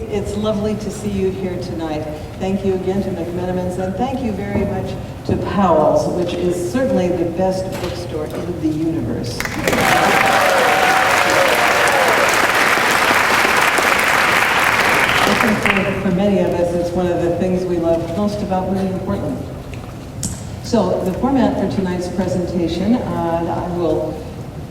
It's lovely to see you here tonight. Thank you again to McMenamins, and thank you very much to Powell's, which is certainly the best bookstore in the universe. I think for many of us, it's one of the things we love most about living in Portland. So the format for tonight's presentation, I will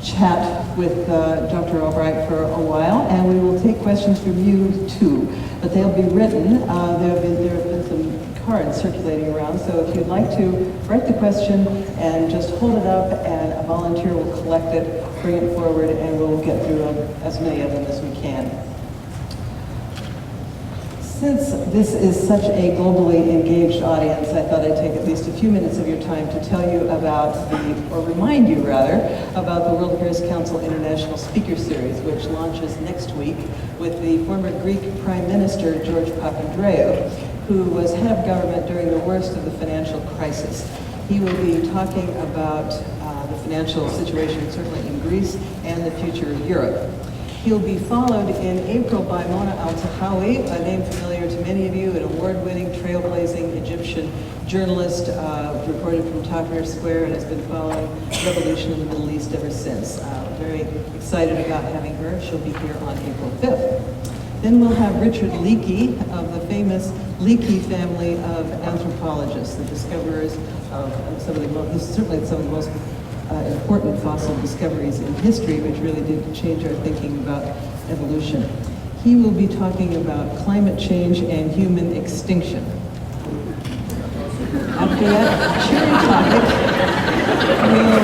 chat with Dr. Albright for a while, and we will take questions from you too, but they'll be written. There have been some cards circulating around, so if you'd like to write the question and just hold it up, and a volunteer will collect it, bring it forward, and we'll get through as many of them as we can. Since this is such a globally engaged audience, I thought I'd take at least a few minutes of your time to tell you about or remind you rather, about the World Affairs Council International Speaker Series, which launches next week with the former Greek Prime Minister, George Papandreou, who was head of government during the worst of the financial crisis. He will be talking about the financial situation, certainly in Greece, and the future of Europe. He'll be followed in April by Mona Al-Tahawi, a name familiar to many of you, an award-winning, trailblazing Egyptian journalist, reported from Tahrir Square, and has been following the revolution in the Middle East ever since. Very excited about having her. She'll be here on April 5th. Then we'll have Richard Leakey of the famous Leakey family of anthropologists, the discoverers of some of the most important fossil discoveries in history, which really did change our thinking about evolution. He will be talking about climate change and human extinction. After that cheery topic, we'll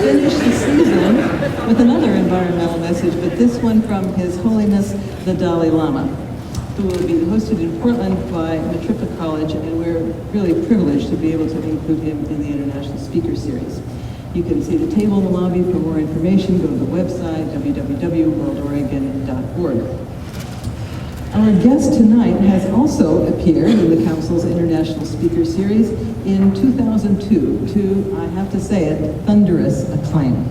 finish the season with another environmental message, but this one from His Holiness the Dalai Lama, who will be hosted in Portland by Matripa College, and we're really privileged to be able to include him in the International Speaker Series. You can see the table in the lobby for more information. Go to the website, www.worldoregon.org. Our guest tonight has also appeared in the Council's International Speaker Series in 2002 to, I have to say it, thunderous acclaim.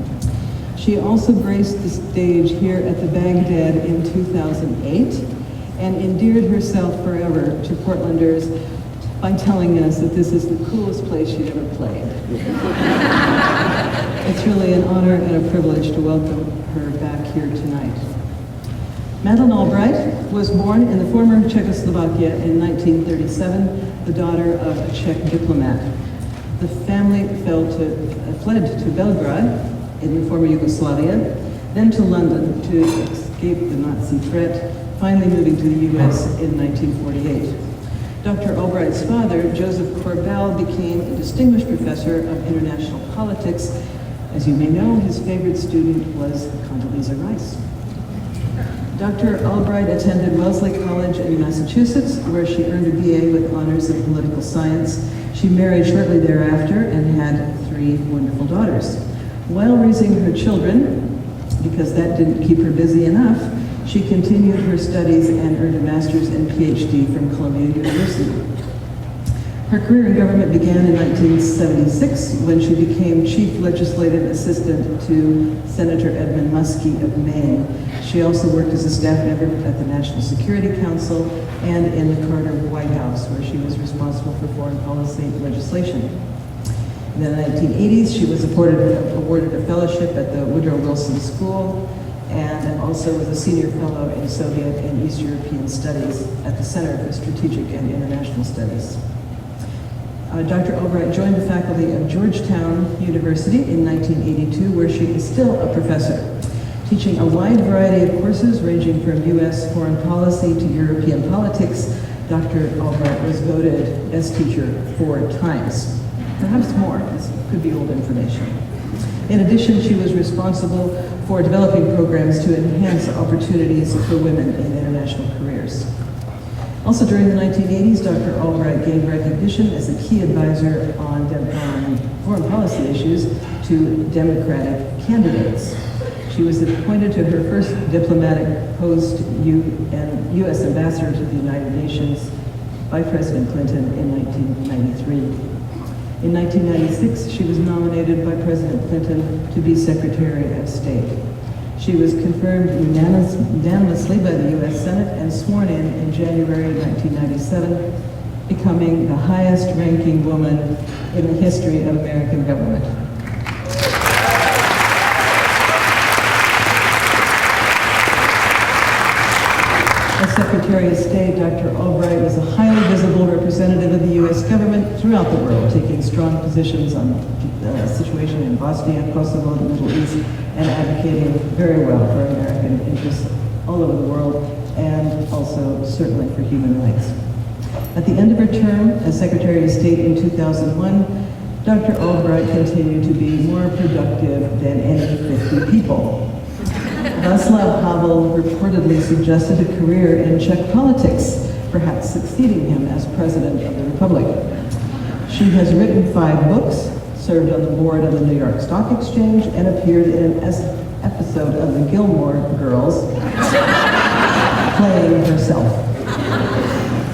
She also graced the stage here at the Bagdad in 2008 and endeared herself forever to Portlanders by telling us that this is the coolest place she'd ever played. It's really an honor and a privilege to welcome her back here tonight. Madeleine Albright was born in the former Czechoslovakia in 1937, the daughter of a Czech diplomat. The family fled to Belgrade in the former Yugoslavia, then to London to escape the Nazi threat, finally moving to the U.S. in 1948. Dr. Albright's father, Joseph Corbell, became a distinguished professor of international politics. As you may know, his favorite student was Condoleezza Rice. Dr. Albright attended Wellesley College in Massachusetts, where she earned a BA with honors in political science. She married shortly thereafter and had 3 wonderful daughters. While raising her children, because that didn't keep her busy enough, she continued her studies and earned a master's and PhD from Columbia University. Her career in government began in 1976 when she became Chief Legislative Assistant to Senator Edmund Muskie of Maine. She also worked as a staff member at the National Security Council and in the Carter White House, where she was responsible for foreign policy legislation. In the 1980s, she was awarded a fellowship at the Woodrow Wilson School, and also was a senior fellow in Soviet and East European Studies at the Center for Strategic and International Studies. Dr. Albright joined the faculty of Georgetown University in 1982, where she is still a professor, teaching a wide variety of courses ranging from U.S. foreign policy to European politics. Dr. Albright was voted best teacher 4 times, perhaps more. This could be old information. In addition, she was responsible for developing programs to enhance opportunities for women in international careers. Also during the 1980s, Dr. Albright gained recognition as a key advisor on foreign policy issues to Democratic candidates. She was appointed to her first diplomatic post U.S. Ambassador to the United Nations by President Clinton in 1993. In 1996, she was nominated by President Clinton to be Secretary of State. She was confirmed unanimously by the U.S. Senate and sworn in January 1997, becoming the highest-ranking woman in the history of American government. As Secretary of State, Dr. Albright was a highly visible representative of the U.S. government throughout the world, taking strong positions on the situation in Bosnia, Kosovo, the Middle East, and advocating very well for American interests all over the world, and also certainly for human rights. At the end of her term as Secretary of State in 2001, Dr. Albright continued to be more productive than any 50 people. Václav Havel reportedly suggested a career in Czech politics, perhaps succeeding him as President of the Republic. She has written 5 books, served on the board of the New York Stock Exchange, and appeared in an episode of the Gilmore Girls, playing herself.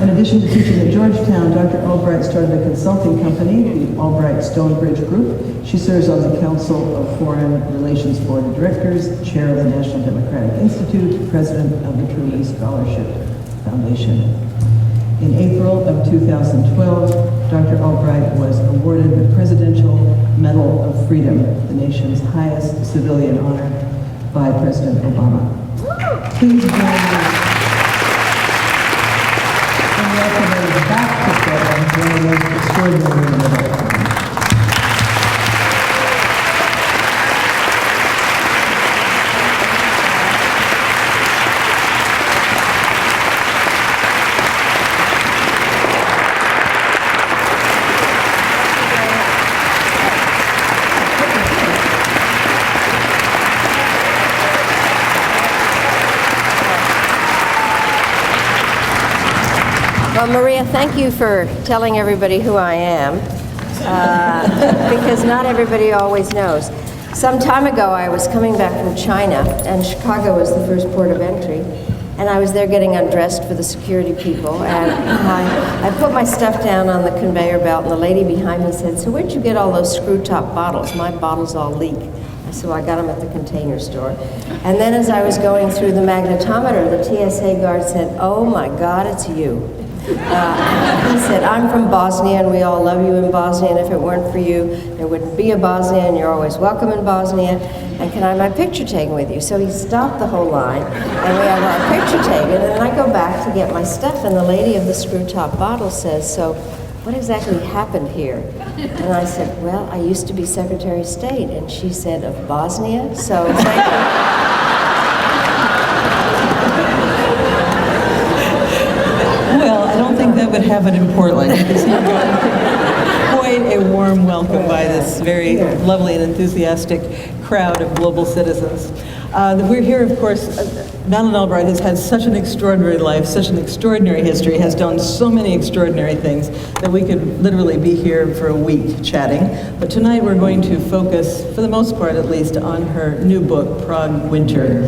In addition to teaching at Georgetown, Dr. Albright started a consulting company, the Albright Stonebridge Group. She serves on the Council of Foreign Relations Board of Directors, chair of the National Democratic Institute, president of the Truman Scholarship Foundation. In April of 2012, Dr. Albright was awarded the Presidential Medal of Freedom, the nation's highest civilian honor, by President Obama. Please join me in welcoming back to Prague one of the most extraordinary women of our time. Well, Maria, thank you for telling everybody who I am, because not everybody always knows. Some time ago, I was coming back from China, and Chicago was the first port of entry, and I was there getting undressed for the security people, and I put my stuff down on the conveyor belt, and the lady behind me said, "So where'd you get all those screw-top bottles? My bottles all leak." I said, "Well, I got them at the Container Store." And then as I was going through the magnetometer, the TSA guard said, "Oh my God, it's you." He said, "I'm from Bosnia, and we all love you in Bosnia, and if it weren't for you, there wouldn't be a Bosnia, and you're always welcome in Bosnia, and can I have my picture taken with you?" So he stopped the whole line, and we have our picture taken, and then I go back to get my stuff, and the lady of the screw-top bottle says, "So what exactly happened here?" And I said, "Well, I used to be Secretary of State," and she said, "Of Bosnia?" So thank you. That would have it in Portland. Quite a warm welcome by this very lovely and enthusiastic crowd of global citizens. We're here, of course, Madeleine Albright has had such an extraordinary life, such an extraordinary history, has done so many extraordinary things that we could literally be here for a week chatting. But tonight we're going to focus, for the most part at least, on her new book, Prague Winter.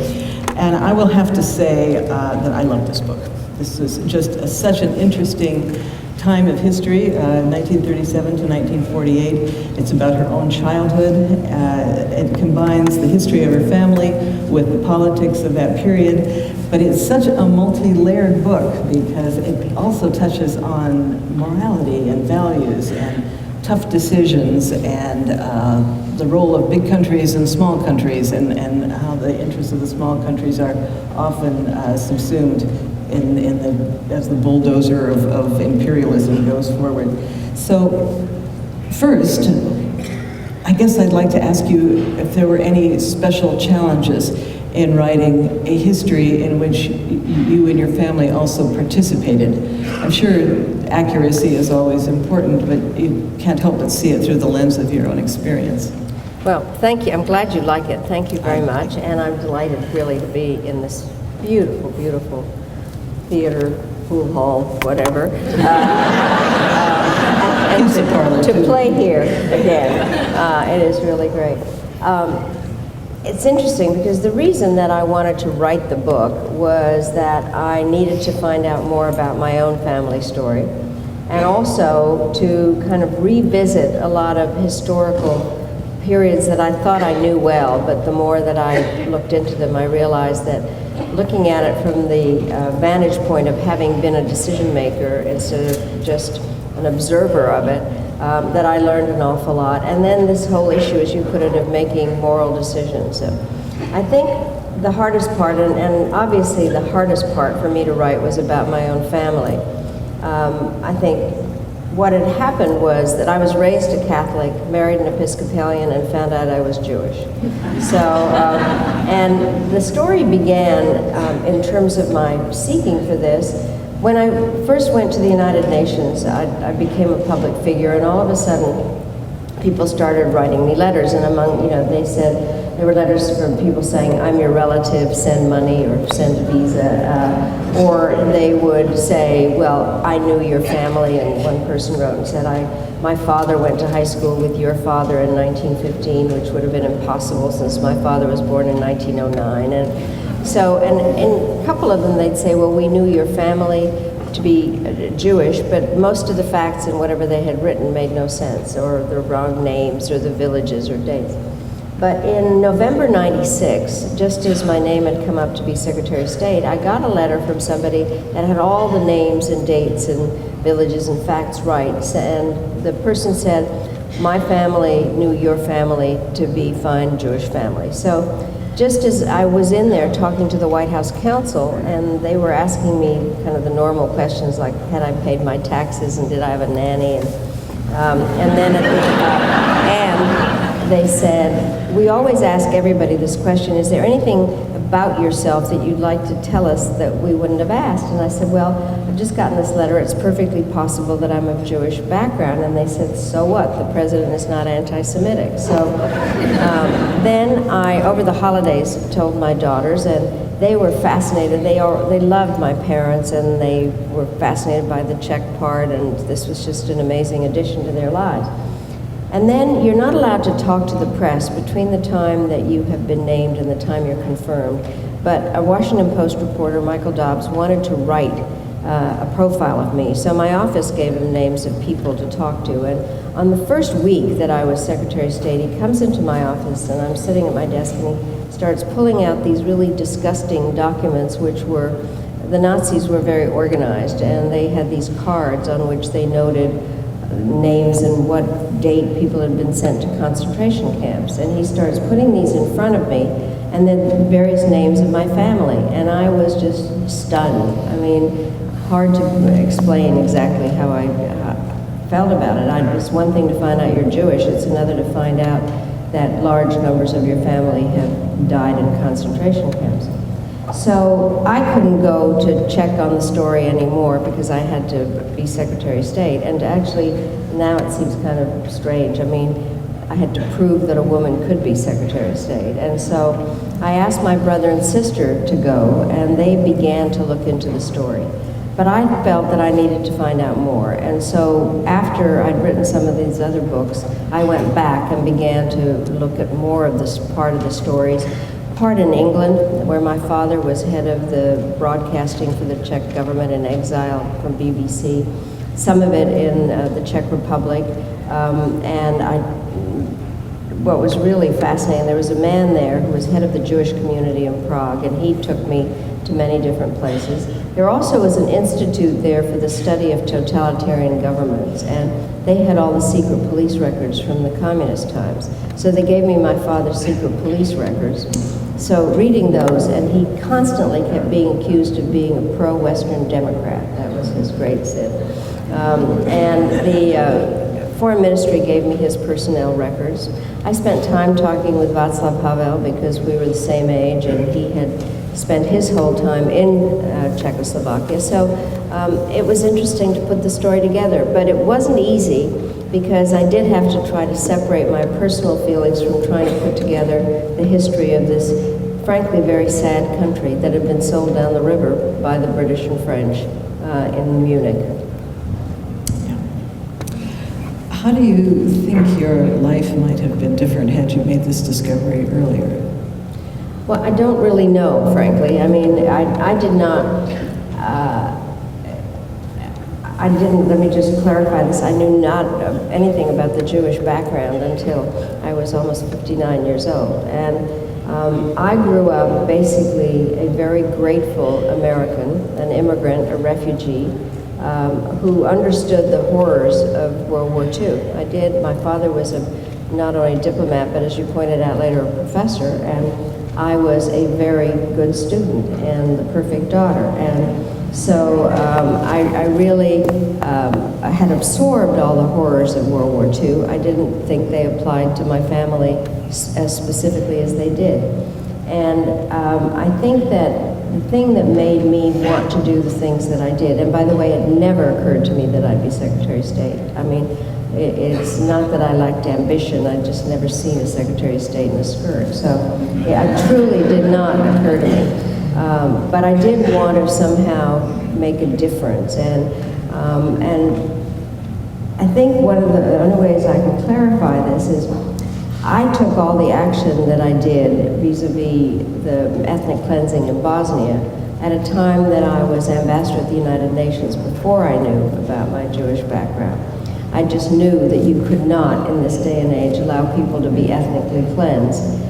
And I will have to say that I love this book. This is just such an interesting time of history, 1937 to 1948. It's about her own childhood. It combines the history of her family with the politics of that period. But it's such a multi-layered book because it also touches on morality and values and tough decisions and the role of big countries and small countries and how the interests of the small countries are often subsumed as the bulldozer of imperialism goes forward. So first, I guess I'd like to ask you if there were any special challenges in writing a history in which you and your family also participated. I'm sure accuracy is always important, but you can't help but see it through the lens of your own experience. Well, thank you. I'm glad you like it. Thank you very much. And I'm delighted really to be in this beautiful, beautiful theater, pool hall, whatever, and to play here again. It is really great. It's interesting because the reason that I wanted to write the book was that I needed to find out more about my own family story and also to kind of revisit a lot of historical periods that I thought I knew well, but the more that I looked into them, I realized that looking at it from the vantage point of having been a decision maker instead of just an observer of it, that I learned an awful lot. And then this whole issue, as you put it, of making moral decisions. So I think the hardest part, and obviously the hardest part for me to write, was about my own family. I think what had happened was that I was raised a Catholic, married an Episcopalian, and found out I was Jewish. So, and the story began in terms of my seeking for this. When I first went to the United Nations, I became a public figure, and all of a sudden, people started writing me letters, and among, they said, there were letters from people saying, I'm your relative, send money or send a visa. Or they would say, well, I knew your family, and one person wrote and said, my father went to high school with your father in 1915, which would have been impossible since my father was born in 1909. And so, and a couple of them, they'd say, well, we knew your family to be Jewish, but most of the facts and whatever they had written made no sense, or the wrong names, or the villages, or dates. But in November '96, just as my name had come up to be Secretary of State, I got a letter from somebody that had all the names and dates and villages and facts right. And the person said, my family knew your family to be fine Jewish family. So just as I was in there talking to the White House counsel, and they were asking me kind of the normal questions like, had I paid my taxes and did I have a nanny? And then and they said, we always ask everybody this question, is there anything about yourself that you'd like to tell us that we wouldn't have asked? And I said, well, I've just gotten this letter. It's perfectly possible that I'm of Jewish background. And they said, so what? The president is not anti-Semitic. So then I, over the holidays, told my daughters, and they were fascinated. They loved my parents, and they were fascinated by the Czech part, and this was just an amazing addition to their lives. And then you're not allowed to talk to the press between the time that you have been named and the time you're confirmed. But a Washington Post reporter, Michael Dobbs, wanted to write a profile of me. So my office gave him names of people to talk to. And on the first week that I was Secretary of State, he comes into my office, and I'm sitting at my desk, and he starts pulling out these really disgusting documents, which were, the Nazis were very organized, and they had these cards on which they noted names and what date people had been sent to concentration camps. And he starts putting these in front of me, and then various names of my family. And I was just stunned. I mean, hard to explain exactly how I felt about it. It's one thing to find out you're Jewish, it's another to find out that large numbers of your family have died in concentration camps. So I couldn't go to check on the story anymore because I had to be Secretary of State. And actually, now it seems kind of strange. I mean, I had to prove that a woman could be Secretary of State. And so I asked my brother and sister to go, and they began to look into the story. But I felt that I needed to find out more. And so after I'd written some of these other books, I went back and began to look at more of this part of the stories. Part in England, where my father was head of the broadcasting for the Czech government in exile from BBC. Some of it in the Czech Republic. What was really fascinating, there was a man there who was head of the Jewish community in Prague, and he took me to many different places. There also was an institute there for the study of totalitarian governments, and they had all the secret police records from the communist times. So they gave me my father's secret police records. So reading those, and he constantly kept being accused of being a pro-Western Democrat. That was his great sin. And the Foreign Ministry gave me his personnel records. I spent time talking with Václav Havel because we were the same age, and he had spent his whole time in Czechoslovakia. So it was interesting to put the story together, but it wasn't easy because I did have to try to separate my personal feelings from trying to put together the history of this, frankly, very sad country that had been sold down the river by the British and French in Munich. How do you think your life might have been different had you made this discovery earlier? Well, I don't really know, frankly. I mean, I I didn't, let me just clarify this, I knew not anything about the Jewish background until I was almost 59 years old. And I grew up basically a very grateful American, an immigrant, a refugee, who understood the horrors of World War II. I did. My father was not only a diplomat, but as you pointed out later, a professor, and I was a very good student and the perfect daughter. And so I really I had absorbed all the horrors of World War II. I didn't think they applied to my family as specifically as they did. And I think that the thing that made me want to do the things that I did, and by the way, it never occurred to me that I'd be Secretary of State. I mean, it's not that I lacked ambition, I'd just never seen a Secretary of State in a skirt. So yeah, it truly did not occur to me. But I did want to somehow make a difference. And I think one of the only ways I can clarify this is I took all the action that I did vis-a-vis the ethnic cleansing in Bosnia at a time that I was ambassador at the United Nations before I knew about my Jewish background. I just knew that you could not, in this day and age, allow people to be ethnically cleansed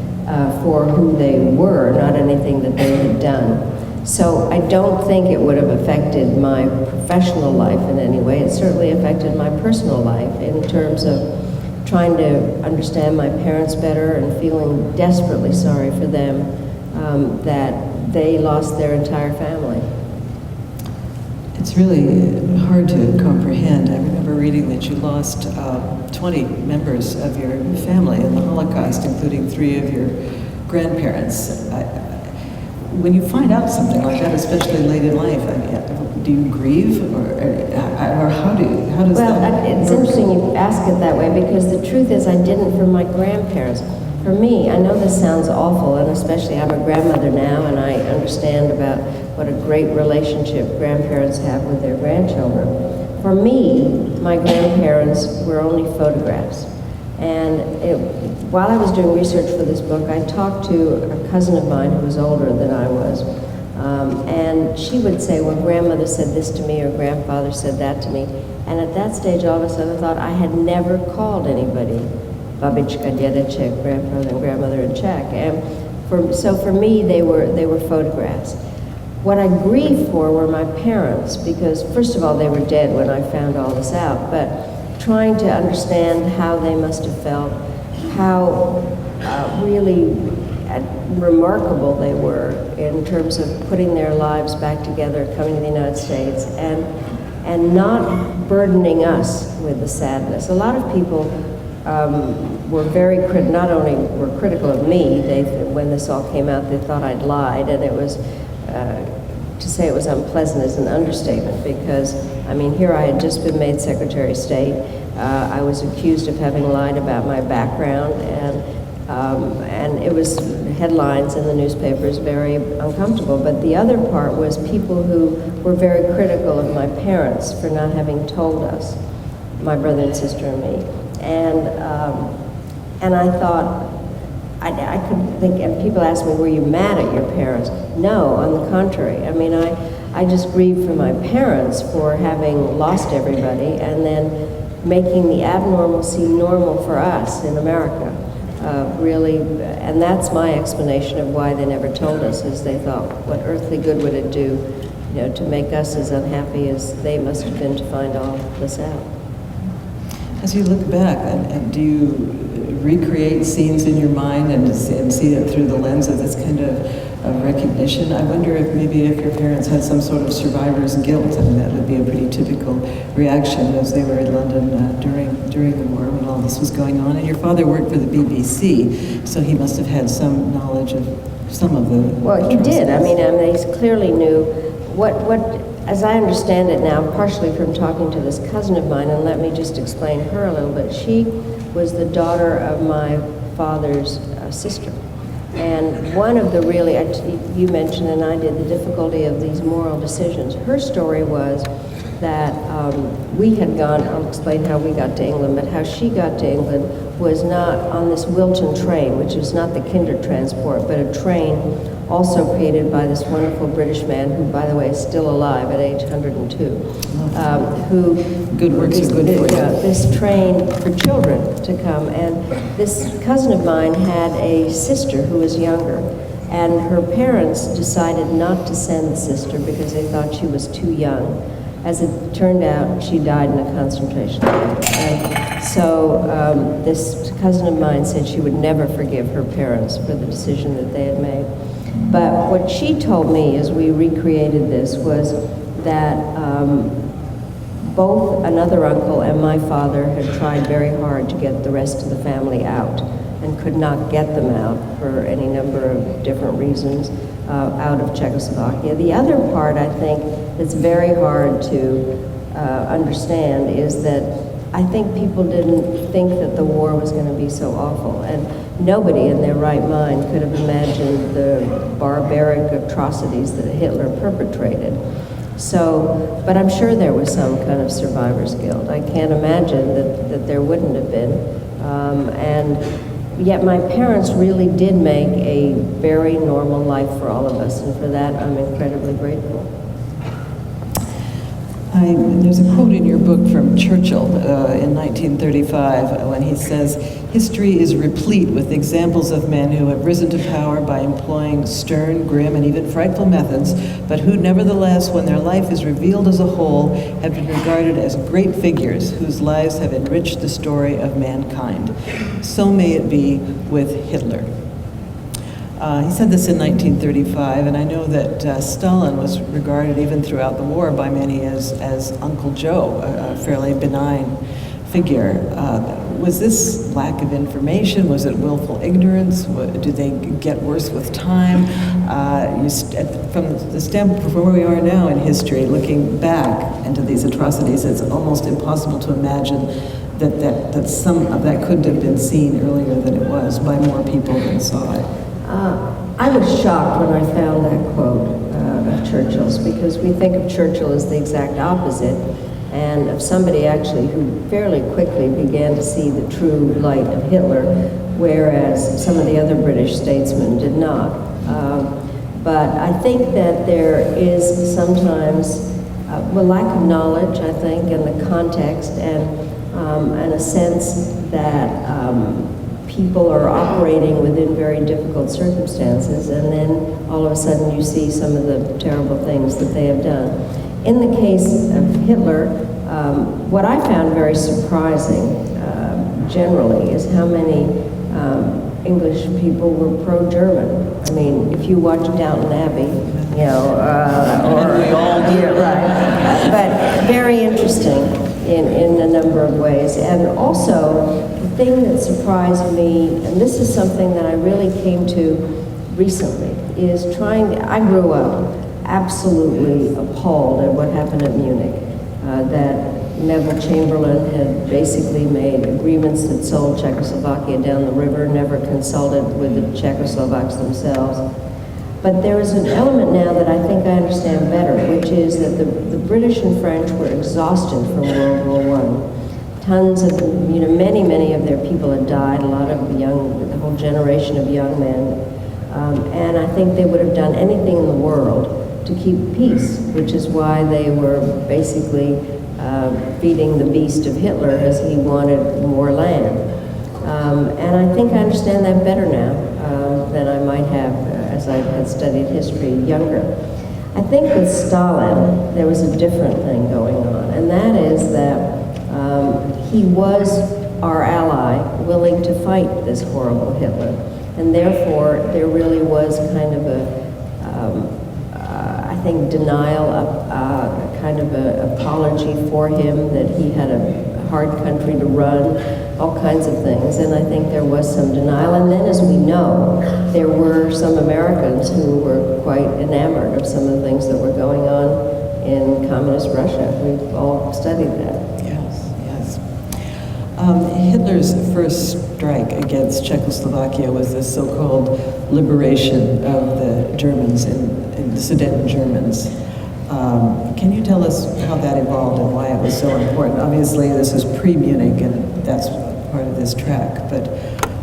for who they were, not anything that they had done. So I don't think it would have affected my professional life in any way. It certainly affected my personal life in terms of trying to understand my parents better and feeling desperately sorry for them that they lost their entire family. It's really hard to comprehend. I remember reading that you lost 20 members of your family in the Holocaust, including 3 of your grandparents. When you find out something like that, especially late in life, do you grieve, or how does that? Well, it's interesting you ask it that way, because the truth is I didn't for my grandparents. For me, I know this sounds awful, and especially I'm a grandmother now, and I understand about what a great relationship grandparents have with their grandchildren. For me, my grandparents were only photographs. And while I was doing research for this book, I talked to a cousin of mine who was older than I was. And she would say, well, grandmother said this to me, or grandfather said that to me. And at that stage, all of a sudden, I thought I had never called anybody babička, dedeček, grandfather and grandmother in Czech. And so for me, they were photographs. What I grieved for were my parents, because first of all, they were dead when I found all this out, but trying to understand how they must have felt, how really remarkable they were in terms of putting their lives back together, coming to the United States, and not burdening us with the sadness. A lot of people were very not only were critical of me, when this all came out, they thought I'd lied, and it was, to say it was unpleasant is an understatement, because, I mean, here I had just been made Secretary of State. I was accused of having lied about my background, and it was headlines in the newspapers, very uncomfortable. But the other part was people who were very critical of my parents for not having told us, my brother and sister and me. And I thought, I couldn't think, and people ask me, were you mad at your parents? No, on the contrary. I mean, I just grieved for my parents for having lost everybody and then making the abnormal seem normal for us in America. Really, and that's my explanation of why they never told us, is they thought, what earthly good would it do, to make us as unhappy as they must have been to find all this out. As you look back, and do you recreate scenes in your mind and see it through the lens of this kind of recognition? I wonder if maybe if your parents had some sort of survivor's guilt, and that would be a pretty typical reaction as they were in London during the war when all this was going on. And your father worked for the BBC, so he must have had some knowledge of some of the Well, he did. I mean, they clearly knew what, as I understand it now, partially from talking to this cousin of mine, and let me just explain her a little bit. She was the daughter of my father's sister. And one of the really, you mentioned and I did, the difficulty of these moral decisions. Her story was that we had gone, I'll explain how we got to England, but how she got to England was not on this Wilton train, which is not the Kinder transport, but a train also created by this wonderful British man, who, by the way, is still alive at age 102, who good works are good for you. This train for children to come. And this cousin of mine had a sister who was younger, and her parents decided not to send the sister because they thought she was too young. As it turned out, she died in a concentration camp. And so this cousin of mine said she would never forgive her parents for the decision that they had made. But what she told me as we recreated this was that both another uncle and my father had tried very hard to get the rest of the family out and could not get them out for any number of different reasons out of Czechoslovakia. The other part, I think, that's very hard to understand is that I think people didn't think that the war was going to be so awful. And nobody in their right mind could have imagined the barbaric atrocities that Hitler perpetrated. So, but I'm sure there was some kind of survivor's guilt. I can't imagine that there wouldn't have been. And yet my parents really did make a very normal life for all of us, and for that I'm incredibly grateful. There's a quote in your book from Churchill in 1935 when he says, "History is replete with examples of men who have risen to power by employing stern, grim, and even frightful methods, but who nevertheless, when their life is revealed as a whole, have been regarded as great figures whose lives have enriched the story of mankind. So may it be with Hitler." He said this in 1935, and I know that Stalin was regarded even throughout the war by many as Uncle Joe, a fairly benign figure. Was this lack of information? Was it willful ignorance? Did they get worse with time? From the standpoint from where we are now in history, looking back into these atrocities, it's almost impossible to imagine that some of that couldn't have been seen earlier than it was by more people than saw it. I was shocked when I found that quote of Churchill's, because we think of Churchill as the exact opposite, and of somebody actually who fairly quickly began to see the true light of Hitler, whereas some of the other British statesmen did not. But I think that there is sometimes a lack of knowledge, I think, in the context, and a sense that people are operating within very difficult circumstances, and then all of a sudden you see some of the terrible things that they have done. In the case of Hitler, what I found very surprising generally is how many English people were pro-German. I mean, if you watch Downton Abbey, you know, right. But very interesting in a number of ways. And also, the thing that surprised me, and this is something that I really came to recently, is I grew up absolutely appalled at what happened at Munich, that Neville Chamberlain had basically made agreements that sold Czechoslovakia down the river, never consulted with the Czechoslovaks themselves. But there is an element now that I think I understand better, which is that the British and French were exhausted from World War I. Tons of, many of their people had died, a lot of the whole generation of young men. And I think they would have done anything in the world to keep peace, which is why they were basically feeding the beast of Hitler as he wanted more land. And I think I understand that better now than I might have as I had studied history younger. I think with Stalin, there was a different thing going on, and that is that he was our ally, willing to fight this horrible Hitler. And therefore, there really was kind of I think, denial, kind of an apology for him, that he had a hard country to run, all kinds of things. And I think there was some denial. And then, as we know, there were some Americans who were quite enamored of some of the things that were going on in communist Russia. We've all studied that. Hitler's first strike against Czechoslovakia was the so-called liberation of the Germans and the Sudeten Germans. Can you tell us how that evolved and why it was so important? Obviously, this is pre-Munich, and that's part of this track, but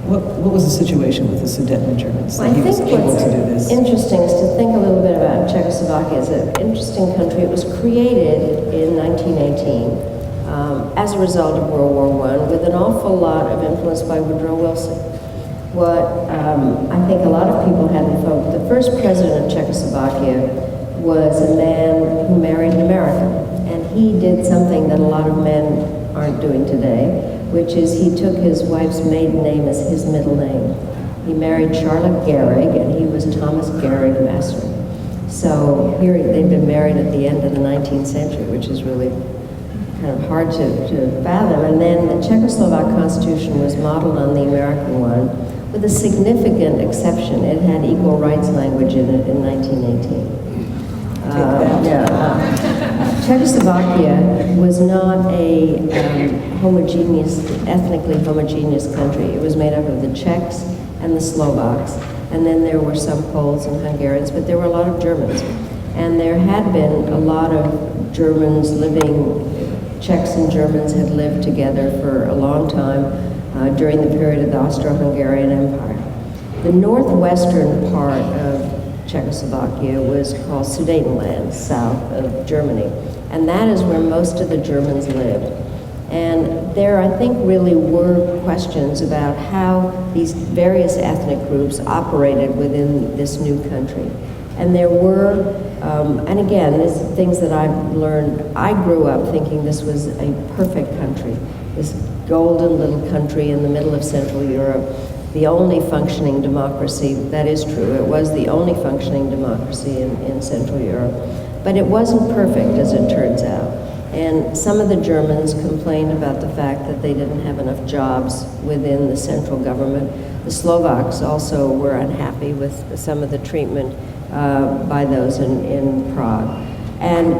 What was the situation with the Sudeten Germans Well, that he I was think able what's to do this? interesting is to think a little bit about Czechoslovakia as an interesting country. It was created in 1918 as a result of World War I with an awful lot of influence by Woodrow Wilson. What I think a lot of people hadn't focused, the first president of Czechoslovakia was a man who married an American. And he did something that a lot of men aren't doing today, which is he took his wife's maiden name as his middle name. He married Charlotte Gehrig, and he was Thomas Gehrig Master. So here they've been married at the end of the 19th century, which is really kind of hard to fathom. And then the Czechoslovak Constitution was modeled on the American one, with a significant exception. It had equal rights language in it in 1918. Czechoslovakia was not a ethnically homogeneous country. It was made up of the Czechs and the Slovaks, and then there were some Poles and Hungarians, but there were a lot of Germans. And there had been a lot of Germans living, Czechs and Germans had lived together for a long time during the period of the Austro-Hungarian Empire. The northwestern part of Czechoslovakia was called Sudetenland, south of Germany. And that is where most of the Germans lived. And there, I think, really were questions about how these various ethnic groups operated within this new country. And there were, and again, these things that I've learned, I grew up thinking this was a perfect country, this golden little country in the middle of Central Europe, the only functioning democracy. That is true. It was the only functioning democracy in Central Europe. But it wasn't perfect, as it turns out. And some of the Germans complained about the fact that they didn't have enough jobs within the central government. The Slovaks also were unhappy with some of the treatment by those in Prague. And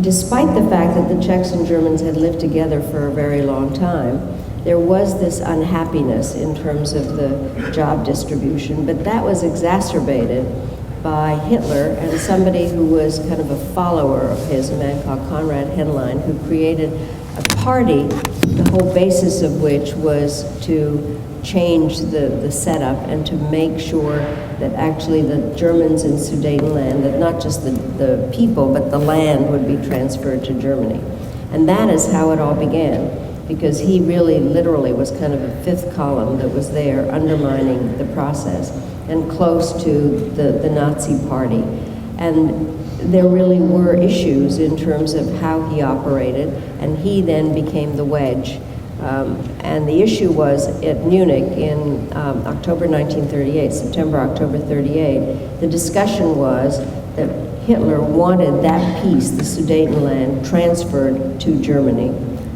despite the fact that the Czechs and Germans had lived together for a very long time, there was this unhappiness in terms of the job distribution, but that was exacerbated by Hitler and somebody who was kind of a follower of his, a man called Konrad Henlein, who created a party, the whole basis of which was to change the setup and to make sure that actually the Germans in Sudetenland, that not just the people, but the land would be transferred to Germany. And that is how it all began, because he really literally was kind of a fifth column that was there undermining the process and close to the Nazi party. And there really were issues in terms of how he operated, and he then became the wedge. And the issue was at Munich in October 1938, September, October 38, the discussion was that Hitler wanted that piece, the Sudetenland, transferred to Germany.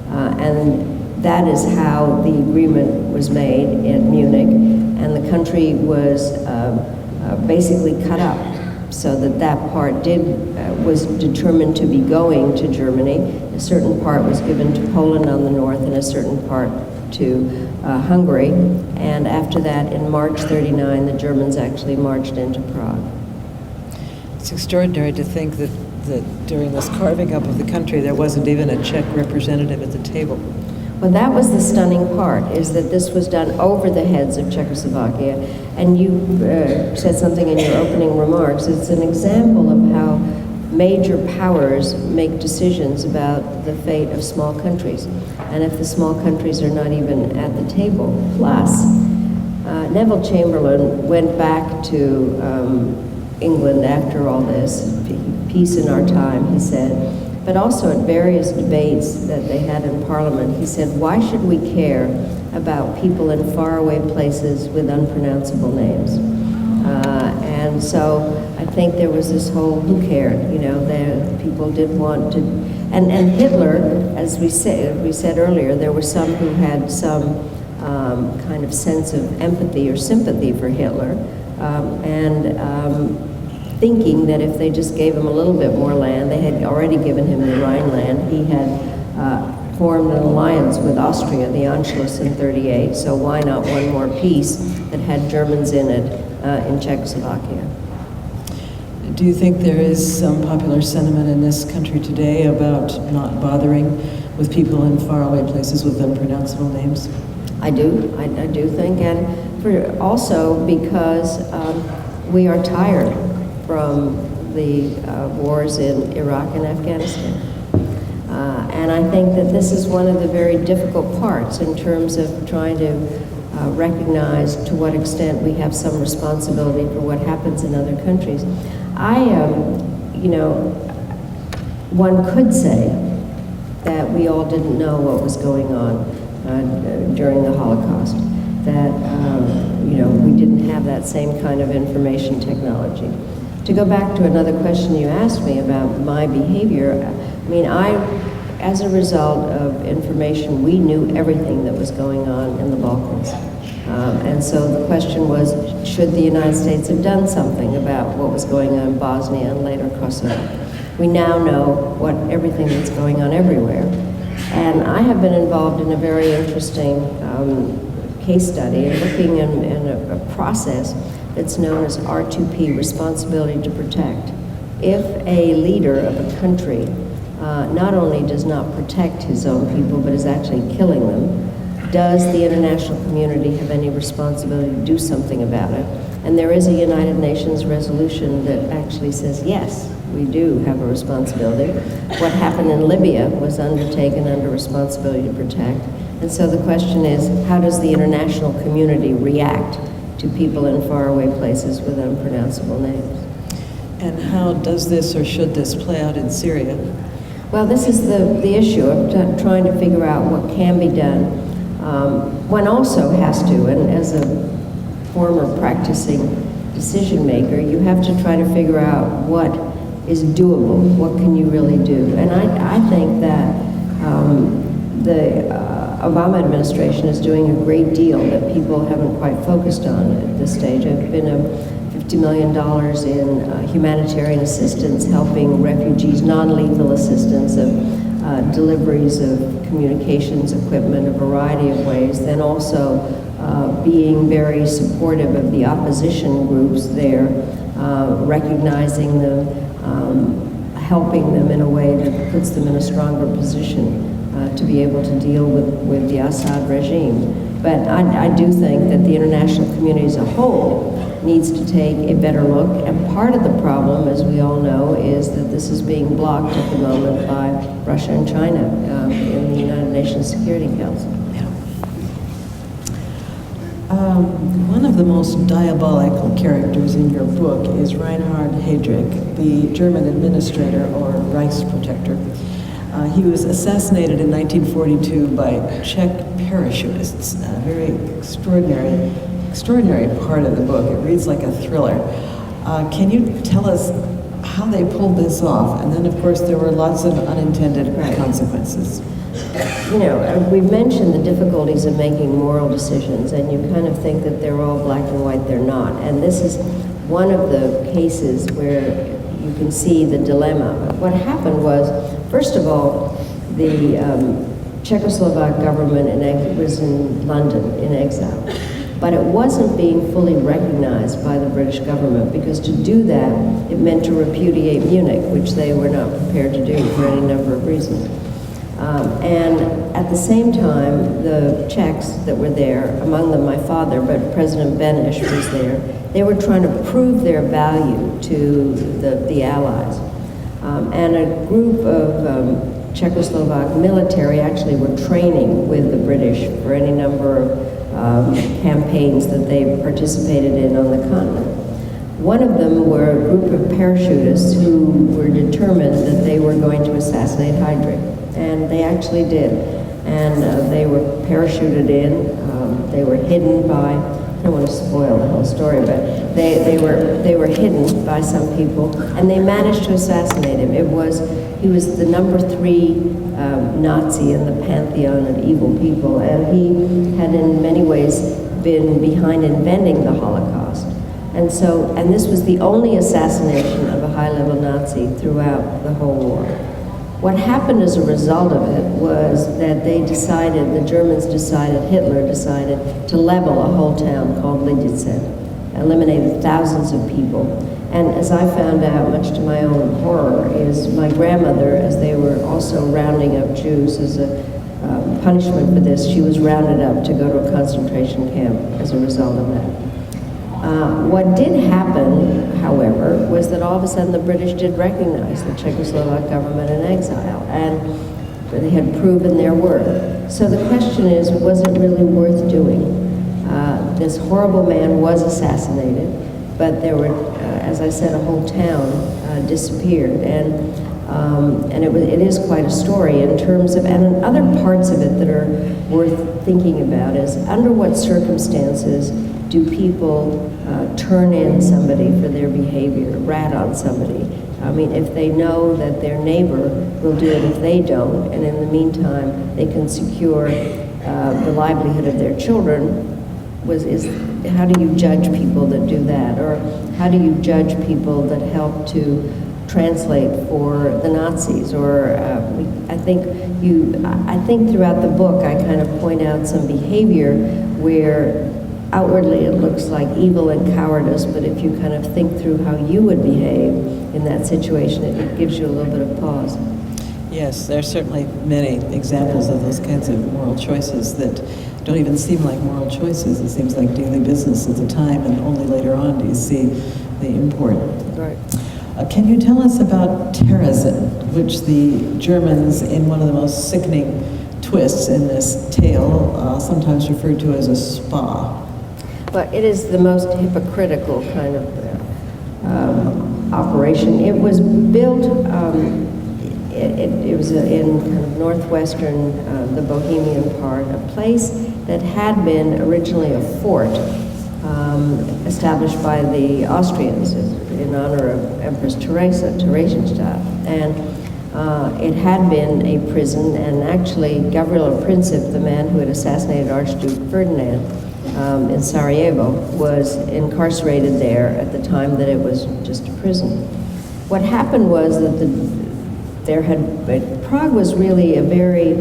And that is how the agreement was made in Munich, and the country was basically cut up so that part was determined to be going to Germany. A certain part was given to Poland on the north and a certain part to Hungary. And after that, in March 39, the Germans actually marched into Prague. It's extraordinary to think that during this carving up of the country, there wasn't even a Czech representative at the table. Well, that was the stunning part, is that this was done over the heads of Czechoslovakia. And you said something in your opening remarks. It's an example of how major powers make decisions about the fate of small countries. And if the small countries are not even at the table. Plus, Neville Chamberlain went back to England after all this, peace in our time, he said. But also at various debates that they had in Parliament, he said, why should we care about people in faraway places with unpronounceable names? And so I think there was this whole, who cared? You know, people did want to, and Hitler, as we said earlier, there were some who had some kind of sense of empathy or sympathy for Hitler, thinking that if they just gave him a little bit more land, they had already given him the Rhineland. He had formed an alliance with Austria, the Anschluss in 38, so why not one more piece that had Germans in it in Czechoslovakia? Do you think there is some popular sentiment in this country today about not bothering with people in faraway places with unpronounceable names? I do think, and also because we are tired from the wars in Iraq and Afghanistan. And I think that this is one of the very difficult parts in terms of trying to recognize to what extent we have some responsibility for what happens in other countries. One could say that we all didn't know what was going on during the Holocaust, that we didn't have that same kind of information technology. To go back to another question you asked me about my behavior, as a result of information, we knew everything that was going on in the Balkans. And so the question was, should the United States have done something about what was going on in Bosnia and later Kosovo? We now know everything that's going on everywhere. And I have been involved in a very interesting case study and looking in a process that's known as R2P, responsibility to protect. If a leader of a country not only does not protect his own people, but is actually killing them, does the international community have any responsibility to do something about it? And there is a United Nations resolution that actually says, yes, we do have a responsibility. What happened in Libya was undertaken under responsibility to protect. And so the question is, how does the international community react to people in faraway places with unpronounceable names? And how does this or should this play out in Syria? Well, this is the issue of trying to figure out what can be done. One also has to, and as a former practicing decision maker, you have to try to figure out what is doable, what can you really do. And I think that the Obama administration is doing a great deal that people haven't quite focused on at this stage. I've been $50 million in humanitarian assistance, helping refugees, non-lethal assistance of deliveries of communications equipment, a variety of ways, then also being very supportive of the opposition groups there, recognizing them, helping them in a way that puts them in a stronger position to be able to deal with the Assad regime. But I do think that the international community as a whole needs to take a better look, and part of the problem, as we all know, is that this is being blocked at the moment by Russia and China in the United Nations Security Council. One of the most diabolical characters in your book is Reinhard Heydrich, the German administrator or Reichsprotector. He was assassinated in 1942 by Czech parachutists. A very extraordinary part of the book. It reads like a thriller. Can you tell us how they pulled this off? And then, of course, there were lots of unintended consequences. We've mentioned the difficulties of making moral decisions, and you kind of think that they're all black and white. They're not. And this is one of the cases where you can see the dilemma. What happened was, first of all, the Czechoslovak government was in London in exile. But it wasn't being fully recognized by the British government, because to do that, it meant to repudiate Munich, which they were not prepared to do for any number of reasons. And at the same time, the Czechs that were there, among them my father, but President Beneš was there, they were trying to prove their value to the Allies. And a group of Czechoslovak military actually were training with the British for any number of campaigns that they participated in on the continent. One of them were a group of parachutists who were determined that they were going to assassinate Heydrich, and they actually did. And they were parachuted in. They were hidden by, I don't want to spoil the whole story, but they were hidden by some people, and they managed to assassinate him. He was the number 3 Nazi in the pantheon of evil people, and he had in many ways been behind inventing the Holocaust. And this was the only assassination of a high-level Nazi throughout the whole war. What happened as a result of it was that Hitler decided to level a whole town called Lidice, eliminated thousands of people. And as I found out, much to my own horror, is my grandmother, as they were also rounding up Jews as a punishment for this, she was rounded up to go to a concentration camp as a result of that. What did happen, however, was that all of a sudden the British did recognize the Czechoslovak government in exile, and they had proven their worth. So the question is, was it really worth doing? This horrible man was assassinated, but there were, as I said, a whole town disappeared, and it is quite a story in terms of, and other parts of it that are worth thinking about is, under what circumstances do people turn in somebody for their behavior, rat on somebody? I mean, if they know that their neighbor will do it if they don't, and in the meantime they can secure the livelihood of their children, how do you judge people that do that? Or how do you judge people that help to translate for the Nazis? Or I think throughout the book I kind of point out some behavior where outwardly it looks like evil and cowardice, but if you kind of think through how you would behave in that situation, it gives you a little bit of pause. Yes, there are certainly many examples of those kinds of moral choices that don't even seem like moral choices. It seems like daily business at the time, and only later on do you see the import. Right. Can you tell us about Terezin, which the Germans, in one of the most sickening twists in this tale, sometimes referred to as a spa? But it is the most hypocritical kind of operation. It was built, it was in kind of northwestern, the Bohemian part, a place that had been originally a fort established by the Austrians in honor of Empress Theresienstadt. And it had been a prison, and actually Gavrilo Princip, the man who had assassinated Archduke Ferdinand in Sarajevo, was incarcerated there at the time that it was just a prison. What happened was that Prague was really a very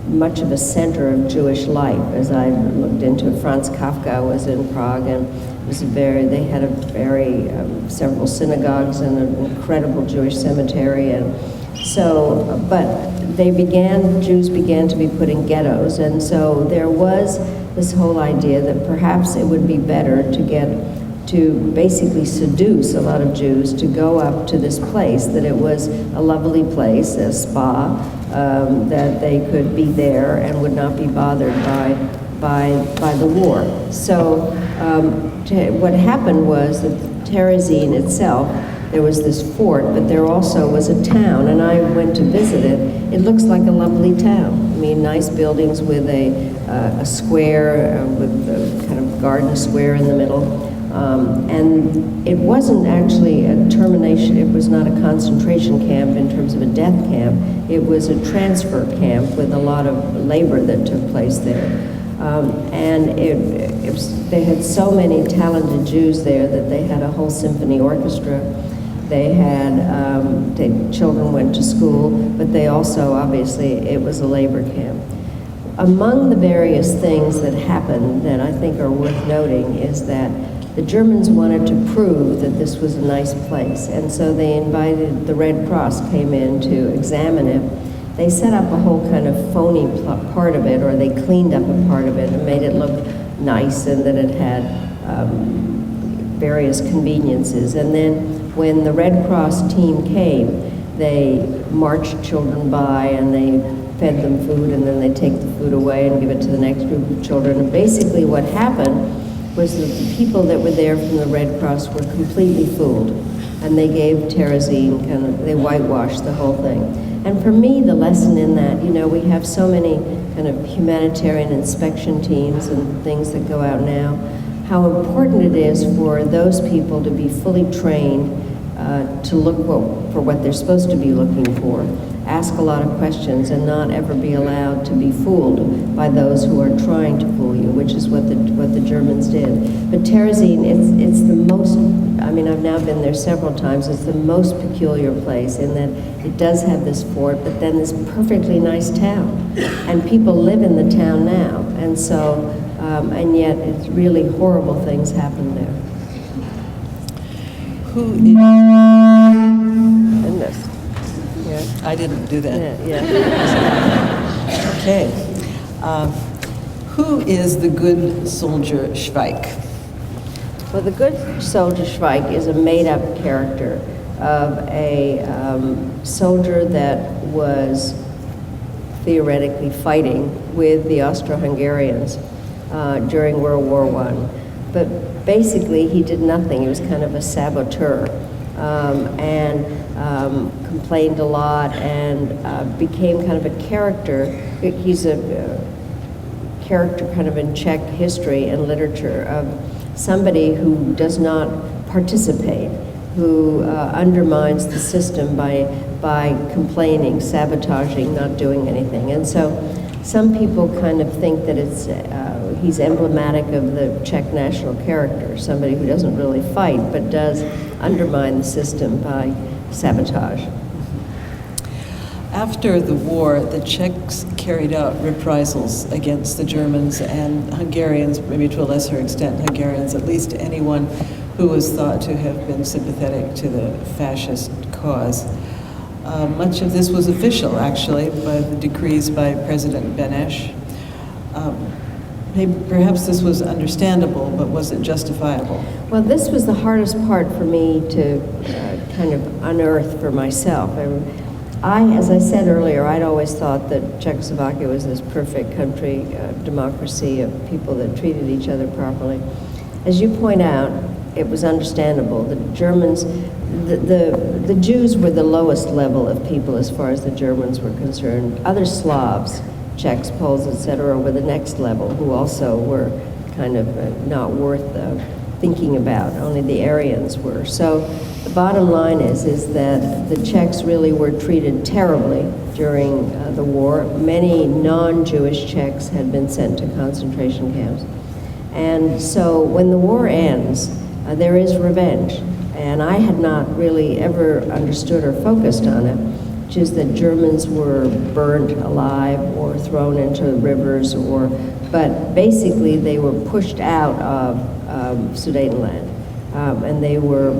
much of a center of Jewish life. As I looked into it, Franz Kafka was in Prague, and they had a very several synagogues and an incredible Jewish cemetery, and so, but Jews began to be put in ghettos, and so there was this whole idea that perhaps it would be better to basically seduce a lot of Jews to go up to this place, that it was a lovely place, a spa, that they could be there and would not be bothered by the war. So what happened was that Terezin itself, there was this fort, but there also was a town, and I went to visit it. It looks like a lovely town. I mean, nice buildings with a square, with a kind of garden square in the middle. And it wasn't actually a termination, it was not a concentration camp in terms of a death camp. It was a transfer camp with a lot of labor that took place there. And they had so many talented Jews there that they had a whole symphony orchestra. They had, children went to school, but they also, obviously, it was a labor camp. Among the various things that happened that I think are worth noting is that the Germans wanted to prove that this was a nice place, and so they invited, the Red Cross came in to examine it. They set up a whole kind of phony part of it, or they cleaned up a part of it and made it look nice, and that it had various conveniences. And then when the Red Cross team came, they marched children by and they fed them food, and then they take the food away and give it to the next group of children. And basically what happened was that the people that were there from the Red Cross were completely fooled, and they gave Terezin they whitewashed the whole thing. And for me, the lesson in that, we have so many kind of humanitarian inspection teams and things that go out now, how important it is for those people to be fully trained to look for what they're supposed to be looking for, ask a lot of questions, and not ever be allowed to be fooled by those who are trying to fool you, which is what the Germans did. But Terezin, it's the most, I mean, I've now been there several times, it's the most peculiar place in that it does have this fort, but then this perfectly nice town. And people live in the town now, and so, and yet it's really horrible things happen there. Who is... And this. Yeah. I didn't do that. Yeah. Okay. Who is the good soldier Schweik? Well, the good soldier Schweik is a made-up character of a soldier that was theoretically fighting with the Austro-Hungarians during World War I. But basically, he did nothing. He was kind of a saboteur and complained a lot and became kind of a character. He's a character kind of in Czech history and literature of somebody who does not participate, who undermines the system by complaining, sabotaging, not doing anything. And so some people kind of think that he's emblematic of the Czech national character, somebody who doesn't really fight but does undermine the system by sabotage. After the war, the Czechs carried out reprisals against the Germans and Hungarians, maybe to a lesser extent Hungarians, at least anyone who was thought to have been sympathetic to the fascist cause. Much of this was official, actually, by the decrees by President Benes. Perhaps this was understandable, but was it justifiable? Well, this was the hardest part for me to kind of unearth for myself. As I said earlier, I'd always thought that Czechoslovakia was this perfect country, democracy of people that treated each other properly. As you point out, it was understandable. The Germans, the Jews were the lowest level of people as far as the Germans were concerned. Other Slavs, Czechs, Poles, etc., were the next level, who also were kind of not worth thinking about. Only the Aryans were. So the bottom line is that the Czechs really were treated terribly during the war. Many non-Jewish Czechs had been sent to concentration camps. And so when the war ends, there is revenge. And I had not really ever understood or focused on it, which is that Germans were burned alive or thrown into rivers, but basically they were pushed out of Sudetenland. And they were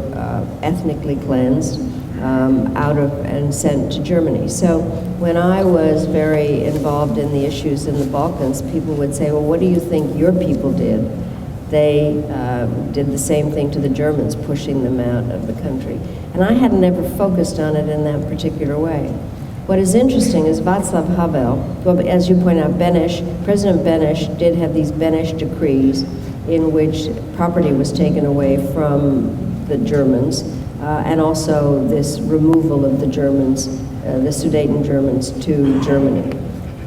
ethnically cleansed and sent to Germany. So when I was very involved in the issues in the Balkans, people would say, well, what do you think your people did? They did the same thing to the Germans, pushing them out of the country. And I had never focused on it in that particular way. What is interesting is Václav Havel, well, as you point out, President Benes did have these Benes decrees in which property was taken away from the Germans, and also this removal of the Germans, the Sudeten Germans, to Germany.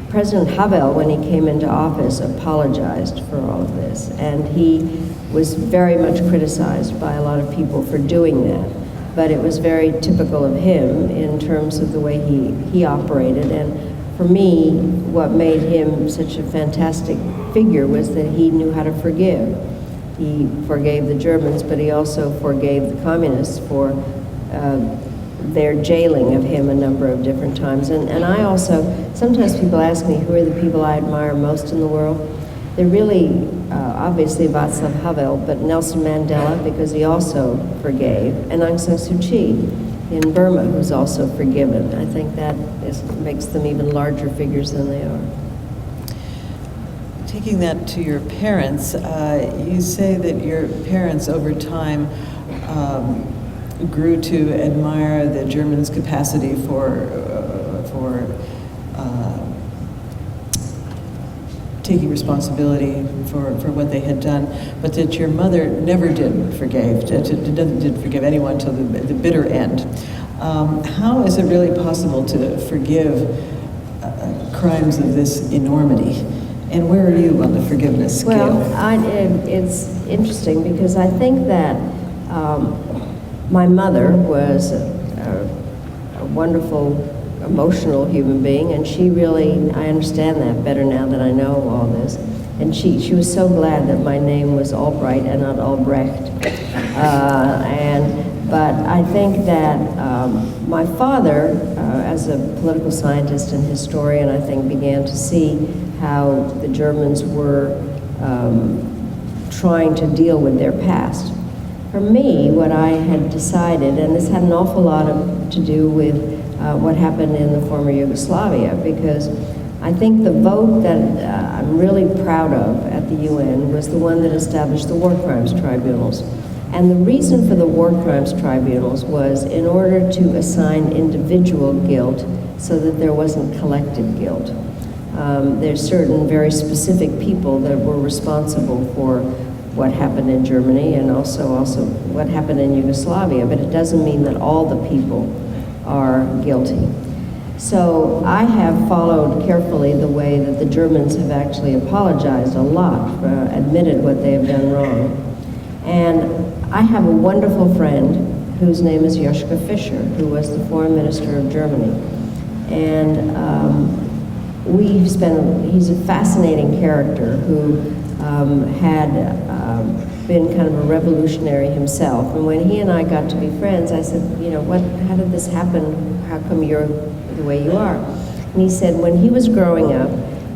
President Havel, when he came into office, apologized for all of this, and he was very much criticized by a lot of people for doing that. But it was very typical of him in terms of the way he operated. And for me, what made him such a fantastic figure was that he knew how to forgive. He forgave the Germans, but he also forgave the communists for their jailing of him a number of different times. And I also, sometimes people ask me who are the people I admire most in the world. They're really, obviously Václav Havel, but Nelson Mandela, because he also forgave, and Aung San Suu Kyi in Burma, who's also forgiven. I think that makes them even larger figures than they are. Taking that to your parents, you say that your parents over time grew to admire the Germans' capacity for taking responsibility for what they had done, but that your mother never did forgive anyone until the bitter end. How is it really possible to forgive crimes of this enormity? And where are you on the forgiveness scale? Well, it's interesting because I think that my mother was a wonderful, emotional human being, and she really, I understand that better now that I know all this. And she was so glad that my name was Albright and not Albrecht. But I think that my father, as a political scientist and historian, I think began to see how the Germans were trying to deal with their past. For me, what I had decided, and this had an awful lot to do with what happened in the former Yugoslavia, because I think the vote that I'm really proud of at the UN was the one that established the war crimes tribunals. And the reason for the war crimes tribunals was in order to assign individual guilt so that there wasn't collective guilt. There's certain very specific people that were responsible for what happened in Germany and also what happened in Yugoslavia, but it doesn't mean that all the people are guilty. So I have followed carefully the way that the Germans have actually apologized a lot, admitted what they have done wrong. And I have a wonderful friend whose name is Joschka Fischer, who was the foreign minister of Germany. And he's a fascinating character who had been kind of a revolutionary himself. And when he and I got to be friends, I said, how did this happen? How come you're the way you are? And he said when he was growing up,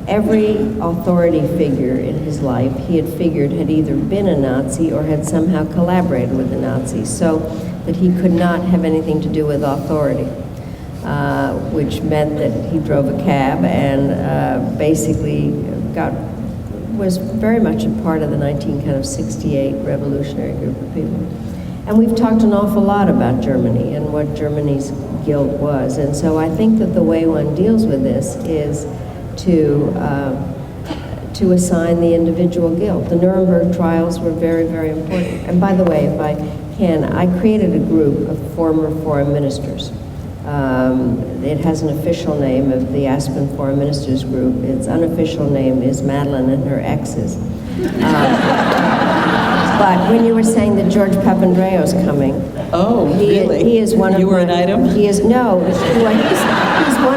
every authority figure in his life he had figured had either been a Nazi or had somehow collaborated with the Nazis, so that he could not have anything to do with authority, which meant that he drove a cab and basically was very much a part of the 1968 revolutionary group of people. And we've talked an awful lot about Germany and what Germany's guilt was. And so I think that the way one deals with this is to assign the individual guilt. The Nuremberg trials were very, very important. And by the way, if I can, I created a group of former foreign ministers. It has an official name of the Aspen Foreign Ministers Group. Its unofficial name is Madeleine and her exes. But when you were saying that George Papandreou's coming, really? He is one of you were an item? He's one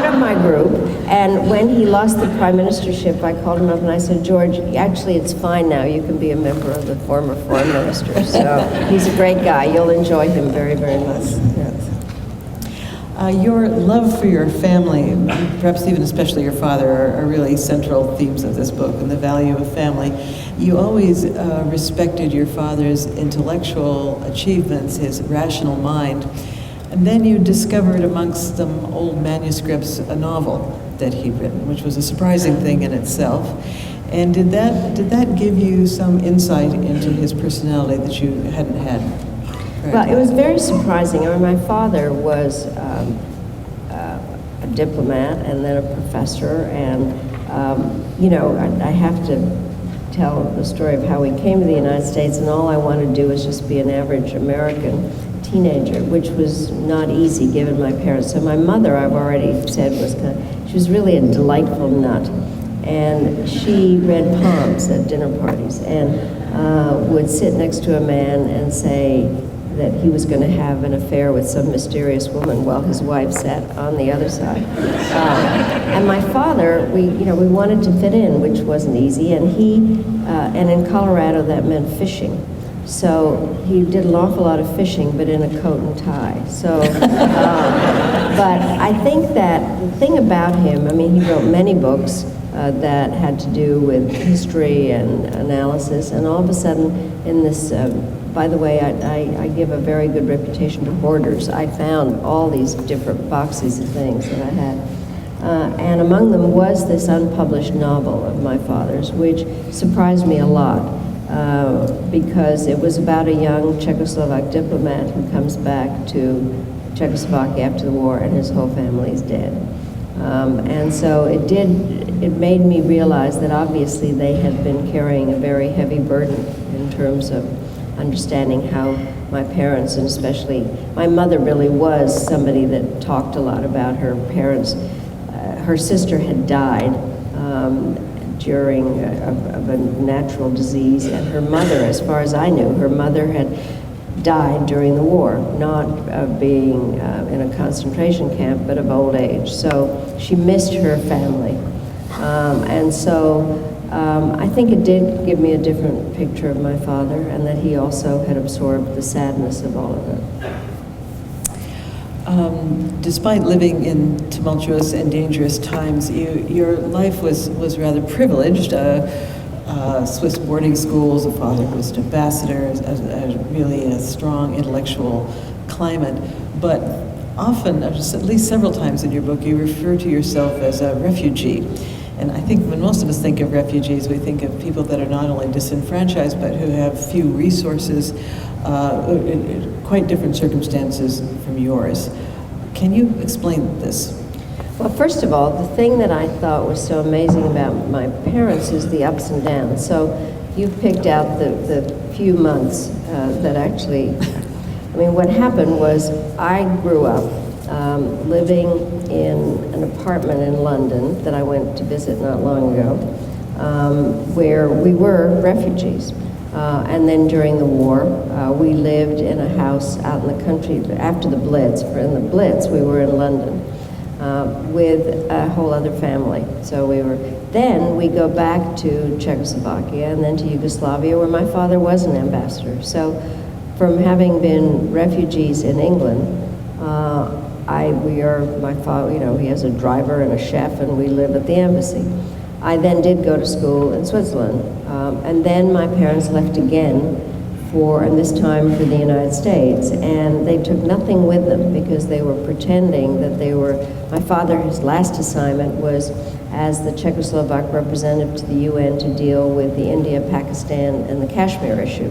of my group. And when he lost the prime ministership, I called him up and I said, George, actually it's fine now. You can be a member of the former foreign minister. So he's a great guy. You'll enjoy him very, very much. Yes. Your love for your family, perhaps even especially your father, are really central themes of this book, and the value of family. You always respected your father's intellectual achievements, his rational mind, and then you discovered amongst them old manuscripts a novel that he'd written, which was a surprising thing in itself. And did that give you some insight into his personality that you hadn't had? Well, it was very surprising. I mean, my father was a diplomat and then a professor, and I have to tell the story of how we came to the United States, and all I wanted to do was just be an average American teenager, which was not easy given my parents. So my mother, I've already said, she was really a delightful nut, and she read palms at dinner parties and would sit next to a man and say that he was going to have an affair with some mysterious woman while his wife sat on the other side. And my father, we wanted to fit in, which wasn't easy, and and in Colorado that meant fishing. So he did an awful lot of fishing, but in a coat and tie. So, but I think that the thing about him, I mean, he wrote many books that had to do with history and analysis, and all of a sudden in this, by the way, I give a very good reputation to hoarders. I found all these different boxes of things that I had. And among them was this unpublished novel of my father's, which surprised me a lot because it was about a young Czechoslovak diplomat who comes back to Czechoslovakia after the war and his whole family is dead. And so it made me realize that obviously they had been carrying a very heavy burden in terms of understanding how my parents, and especially my mother, really was somebody that talked a lot about her parents. Her sister had died during a natural disease, and her mother, as far as I knew, her mother had died during the war, not of being in a concentration camp, but of old age. So she missed her family. And so I think it did give me a different picture of my father, and that he also had absorbed the sadness of all of it. Despite living in tumultuous and dangerous times, your life was rather privileged. Swiss boarding schools, a father who was an ambassador, really a strong intellectual climate. But often, at least several times in your book, you refer to yourself as a refugee. And I think when most of us think of refugees, we think of people that are not only disenfranchised, but who have few resources, in quite different circumstances from yours. Can you explain this? Well, first of all, the thing that I thought was so amazing about my parents is the ups and downs. So you picked out the few months that actually, I mean, what happened was I grew up living in an apartment in London that I went to visit not long ago, where we were refugees. And then during the war, we lived in a house out in the country after the Blitz. In the Blitz, we were in London with a whole other family. So then we go back to Czechoslovakia and then to Yugoslavia, where my father was an ambassador. So from having been refugees in England, my father, he has a driver and a chef, and we live at the embassy. I then did go to school in Switzerland, and then my parents left again and this time for the United States, and they took nothing with them because they were pretending that my father, his last assignment was as the Czechoslovak representative to the UN to deal with the India, Pakistan, and the Kashmir issue.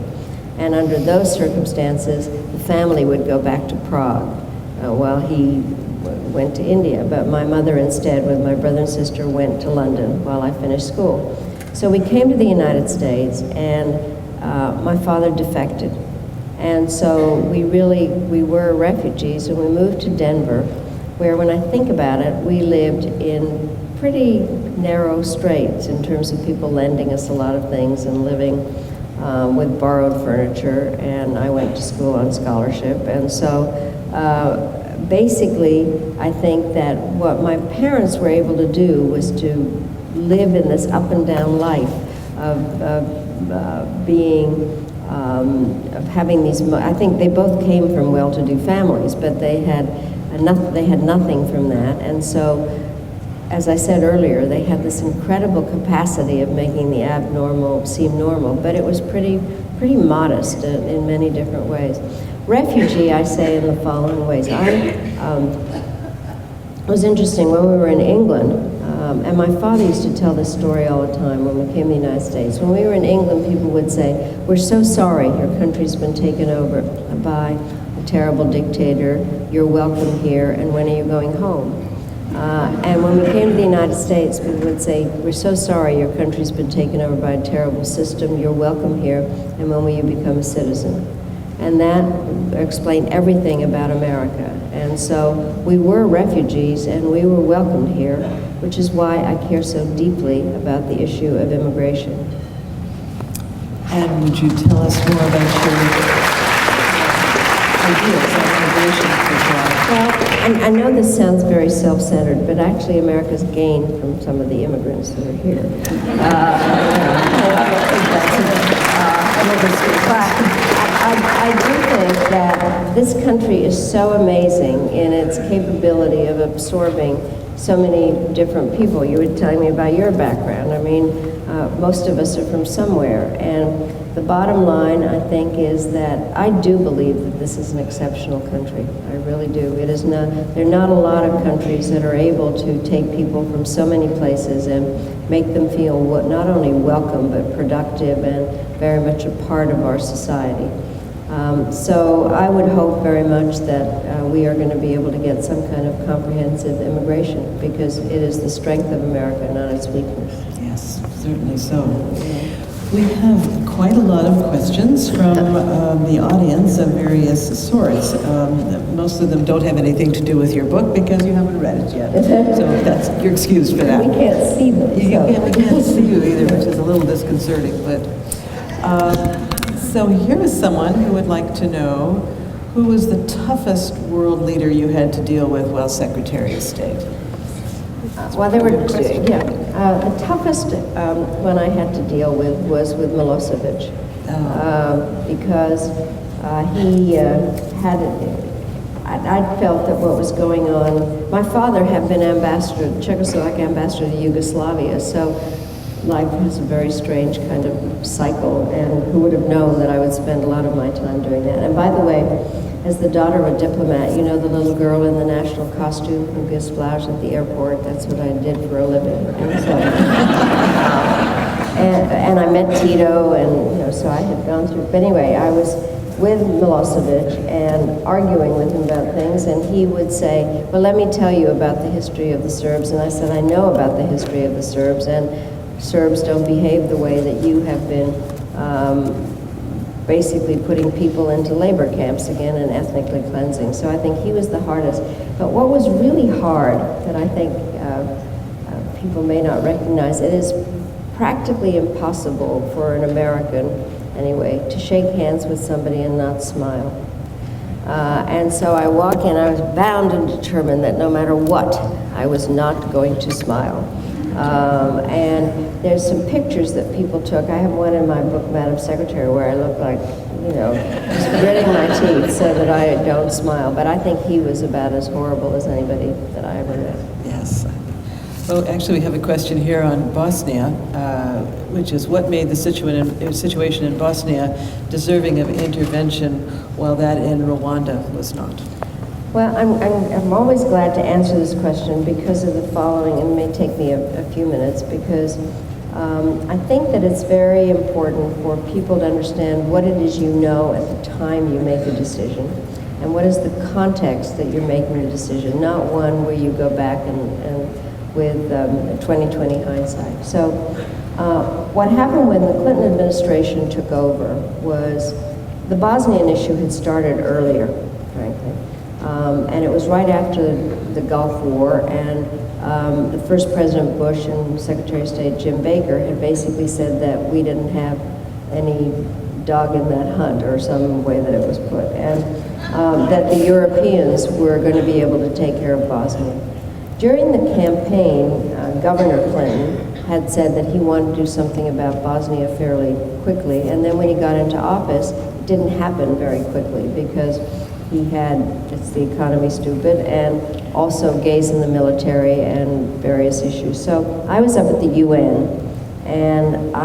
And under those circumstances, the family would go back to Prague while he went to India. But my mother instead, with my brother and sister, went to London while I finished school. So we came to the United States, and my father defected. And so we were refugees, and we moved to Denver, where when I think about it, we lived in pretty narrow straits in terms of people lending us a lot of things and living with borrowed furniture, and I went to school on scholarship. And so basically, I think that what my parents were able to do was to live in this up and down life of being, of having these, I think they both came from well-to-do families, but they had nothing from that. And so, as I said earlier, they had this incredible capacity of making the abnormal seem normal, but it was pretty modest in many different ways. Refugee, I say in the following ways. It was interesting when we were in England, and my father used to tell this story all the time when we came to the United States. When we were in England, people would say, "We're so sorry your country's been taken over by a terrible dictator. You're welcome here, and when are you going home?" And when we came to the United States, people would say, "We're so sorry your country's been taken over by a terrible system. You're welcome here, and when will you become a citizen?" And that explained everything about America. And so we were refugees, and we were welcomed here, which is why I care so deeply about the issue of immigration. And would you tell us more about your ideas on immigration for Prague? Well, I know this sounds very self-centered, but actually America's gained from some of the immigrants that are here. I do think that this country is so amazing in its capability of absorbing so many different people. You were telling me about your background. I mean, most of us are from somewhere, and the bottom line, I think, is that I do believe that this is an exceptional country. I really do. It is not. There are not a lot of countries that are able to take people from so many places and make them feel not only welcome but productive and very much a part of our society. So I would hope very much that we are going to be able to get some kind of comprehensive immigration, because it is the strength of America, not its weakness. Yes, certainly so. We have quite a lot of questions from the audience of various sorts. Most of them don't have anything to do with your book because you haven't read it yet. So you're excused for that. We can't see them. We can't see you either, which is a little disconcerting. But so here is someone who would like to know, who was the toughest world leader you had to deal with while Secretary of State? Well, there were two, yeah. The toughest one I had to deal with was with Milosevic, because he had, I felt that what was going on, my father had been Czechoslovak ambassador to Yugoslavia, so life has a very strange kind of cycle, and who would have known that I would spend a lot of my time doing that. And by the way, as the daughter of a diplomat. You know the little girl in the national costume who gives flowers at the airport? That's what I did for a living. And so, and I met Tito, and so I had gone through. But anyway, I was with Milosevic and arguing with him about things, and he would say, well, let me tell you about the history of the Serbs. And I said, I know about the history of the Serbs, and Serbs don't behave the way that you have been basically putting people into labor camps again and ethnically cleansing. So I think he was the hardest. But what was really hard, that I think people may not recognize, it is practically impossible for an American, anyway, to shake hands with somebody and not smile. And so I walk in, I was bound and determined that no matter what, I was not going to smile. And there's some pictures that people took. I have one in my book, Madam Secretary, where I look like, just gritting my teeth so that I don't smile. But I think he was about as horrible as anybody that I ever met. Yes. Well, actually, we have a question here on Bosnia, which is what made the situation in Bosnia deserving of intervention while that in Rwanda was not? Well, I'm always glad to answer this question because of the following, and it may take me a few minutes, because I think that it's very important for people to understand what it is you know at the time you make a decision, and what is the context that you're making the decision, not one where you go back and with 20/20 hindsight. So what happened when the Clinton administration took over was the Bosnian issue had started earlier, frankly. And it was right after the Gulf War, and the first President Bush and Secretary of State Jim Baker had basically said that we didn't have any dog in that hunt, or some way that it was put, and that the Europeans were going to be able to take care of Bosnia. During the campaign, Governor Clinton had said that he wanted to do something about Bosnia fairly quickly, and then when he got into office, it didn't happen very quickly because he had, it's the economy stupid, and also gays in the military and various issues. So I was up at the UN, and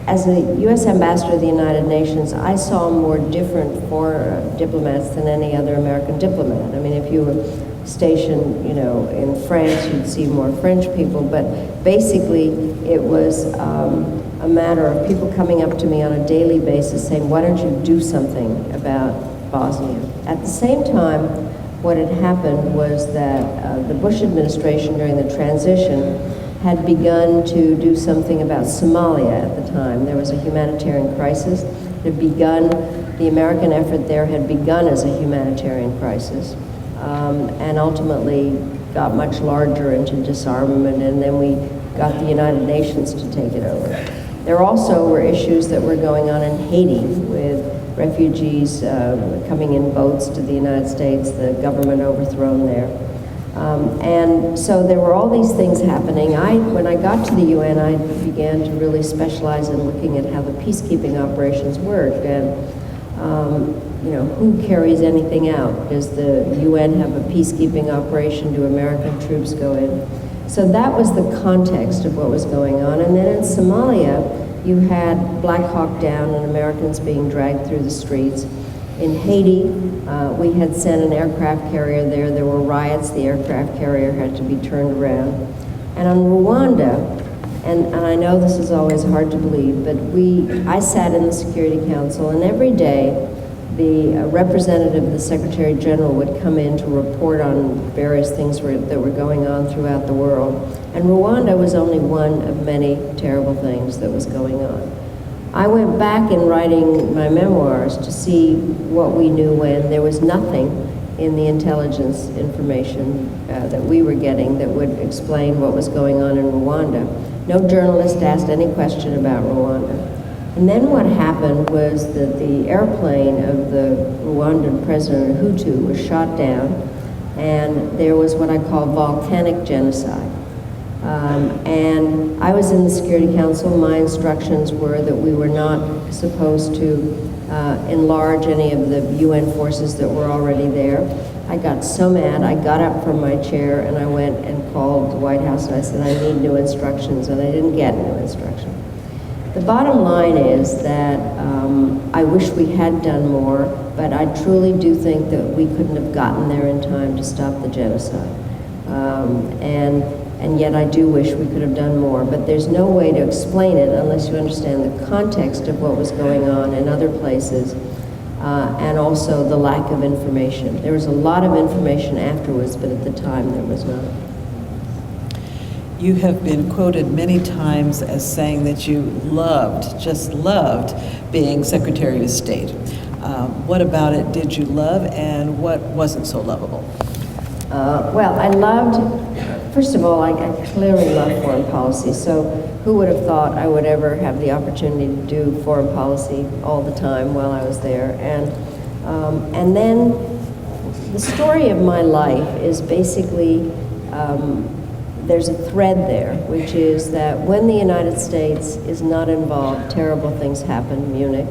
as a U.S. ambassador to the United Nations, I saw more different foreign diplomats than any other American diplomat. I mean, if you were stationed, in France, you'd see more French people, but basically it was a matter of people coming up to me on a daily basis saying, why don't you do something about Bosnia? At the same time, what had happened was that the Bush administration during the transition had begun to do something about Somalia at the time. There was a humanitarian crisis. The American effort there had begun as a humanitarian crisis, and ultimately got much larger into disarmament, and then we got the United Nations to take it over. There also were issues that were going on in Haiti with refugees coming in boats to the United States, the government overthrown there. And so there were all these things happening. When I got to the UN, I began to really specialize in looking at how the peacekeeping operations worked, and who carries anything out? Does the UN have a peacekeeping operation? Do American troops go in? So that was the context of what was going on. And then in Somalia, you had Black Hawk Down and Americans being dragged through the streets. In Haiti, we had sent an aircraft carrier there. There were riots. The aircraft carrier had to be turned around. And on Rwanda, and I know this is always hard to believe, but I sat in the Security Council, and every day the representative of the Secretary General would come in to report on various things that were going on throughout the world. And Rwanda was only one of many terrible things that was going on. I went back in writing my memoirs to see what we knew when. There was nothing in the intelligence information that we were getting that would explain what was going on in Rwanda. No journalist asked any question about Rwanda. And then what happened was that the airplane of the Rwandan President Hutu was shot down, and there was what I call volcanic genocide. And I was in the Security Council. My instructions were that we were not supposed to enlarge any of the UN forces that were already there. I got so mad, I got up from my chair and I went and called the White House and I said, I need new instructions, and I didn't get new instructions. The bottom line is that I wish we had done more. But I truly do think that we couldn't have gotten there in time to stop the genocide. And yet I do wish we could have done more. But there's no way to explain it unless you understand the context of what was going on in other places, and also the lack of information. There was a lot of information afterwards, but at the time there was not. You have been quoted many times as saying that you loved, just loved, being Secretary of State. What about it did you love, and what wasn't so lovable? Well, I loved, first of all, I clearly love foreign policy, so who would have thought I would ever have the opportunity to do foreign policy all the time while I was there. And then the story of my life is basically, there's a thread there, which is that when the United States is not involved, terrible things happen, Munich.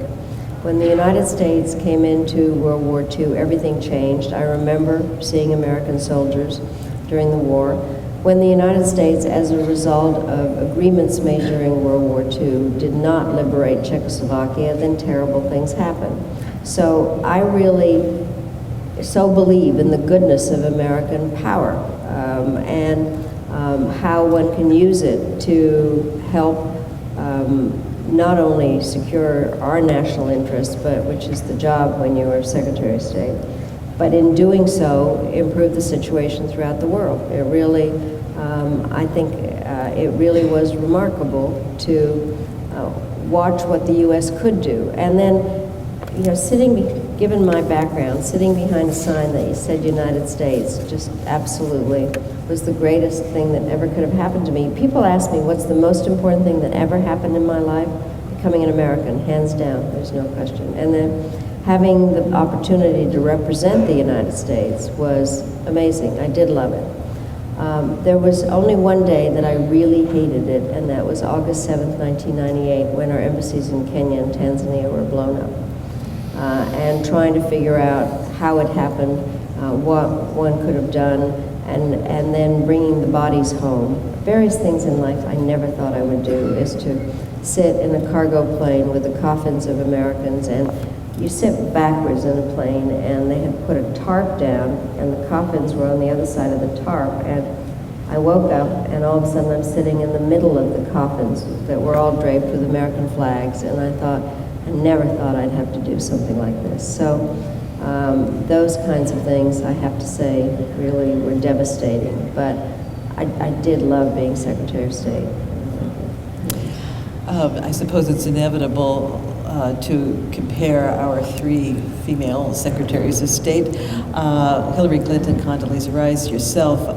When the United States came into World War II, everything changed. I remember seeing American soldiers during the war. When the United States, as a result of agreements made during World War II, did not liberate Czechoslovakia, then terrible things happened. So I really so believe in the goodness of American power, and how one can use it to help not only secure our national interests, but which is the job when you are Secretary of State, but in doing so, improve the situation throughout the world. It really, I think it really was remarkable to watch what the U.S. could do. And then, you know, given my background, sitting behind a sign that said United States just absolutely was the greatest thing that ever could have happened to me. People ask me, what's the most important thing that ever happened in my life? Becoming an American, hands down, there's no question. And then having the opportunity to represent the United States was amazing. I did love it. There was only one day that I really hated it, and that was August 7th, 1998, when our embassies in Kenya and Tanzania were blown up. And trying to figure out how it happened, what one could have done, and then bringing the bodies home. Various things in life I never thought I would do is to sit in a cargo plane with the coffins of Americans, and you sit backwards in a plane, and they had put a tarp down, and the coffins were on the other side of the tarp, and I woke up, and all of a sudden I'm sitting in the middle of the coffins that were all draped with American flags, and I thought, I never thought I'd have to do something like this. So those kinds of things, I have to say, really were devastating, but I did love being Secretary of State. I suppose it's inevitable to compare our three female Secretaries of State, Hillary Clinton, Condoleezza Rice, yourself.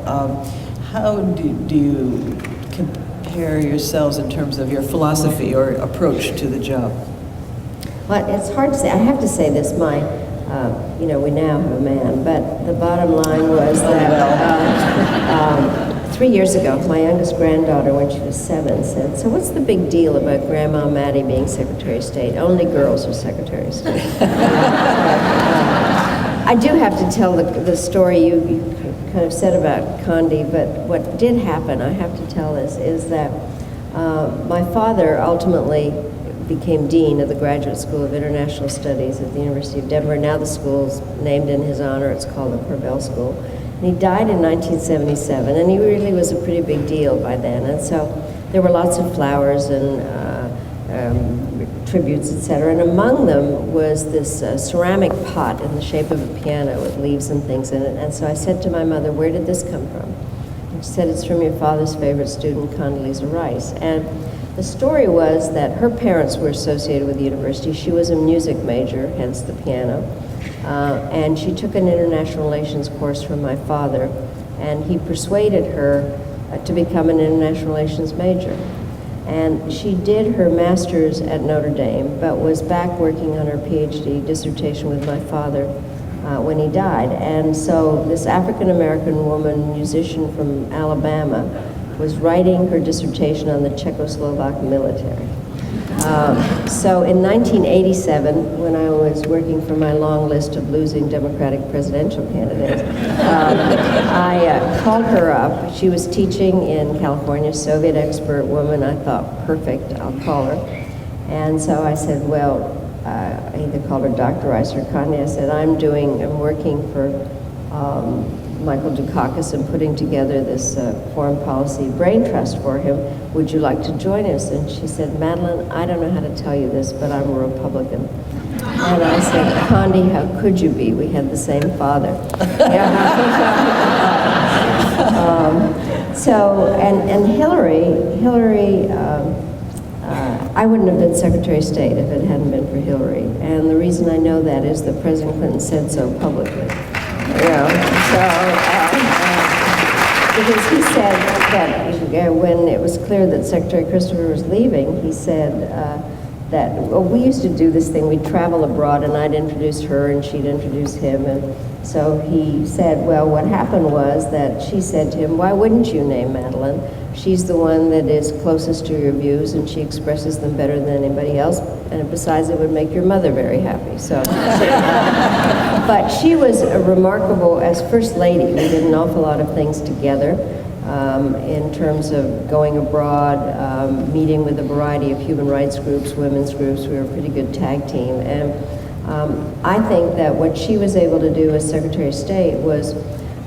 How do you compare yourselves in terms of your philosophy or approach to the job? Well, it's hard to say. I have to say this, you know, we now have a man, but the bottom line was that 3 years ago, my youngest granddaughter, when she was 7, said, "So what's the big deal about Grandma Maddie being Secretary of State? Only girls are Secretary of State." I do have to tell the story you kind of said about Condi, but what did happen, I have to tell this, is that my father ultimately became dean of the Graduate School of International Studies at the University of Denver. Now the school's named in his honor. It's called the Powell School. And he died in 1977, and he really was a pretty big deal by then. And so there were lots of flowers and tributes, etc. And among them was this ceramic pot in the shape of a piano with leaves and things in it. And so I said to my mother, "Where did this come from?" And she said, "It's from your father's favorite student, Condoleezza Rice." And the story was that her parents were associated with the university. She was a music major, hence the piano. And she took an international relations course from my father, and he persuaded her to become an international relations major. And she did her master's at Notre Dame, but was back working on her PhD dissertation with my father when he died. And so this African-American woman, musician from Alabama, was writing her dissertation on the Czechoslovak military. So in 1987, when I was working for my long list of losing Democratic presidential candidates, I called her up. She was teaching in California, Soviet expert woman. I thought, perfect, I'll call her. And so I said, well, I either called her Dr. Rice or Connie. I said, I'm working for Michael Dukakis and putting together this foreign policy brain trust for him. Would you like to join us? And she said, Madeleine, I don't know how to tell you this, but I'm a Republican. And I said, Condi, how could you be? We had the same father. And Hillary, I wouldn't have been Secretary of State if it hadn't been for Hillary. And the reason I know that is that President Clinton said so publicly. Because he said that when it was clear that Secretary Christopher was leaving, he said that, well, we used to do this thing, we'd travel abroad and I'd introduce her and she'd introduce him. And so he said, well, what happened was that she said to him, why wouldn't you name Madeleine? She's the one that is closest to your views and she expresses them better than anybody else. And besides, it would make your mother very happy. So, but she was remarkable as First Lady. We did an awful lot of things together in terms of going abroad, meeting with a variety of human rights groups, women's groups. We were a pretty good tag team. And I think that what she was able to do as Secretary of State was,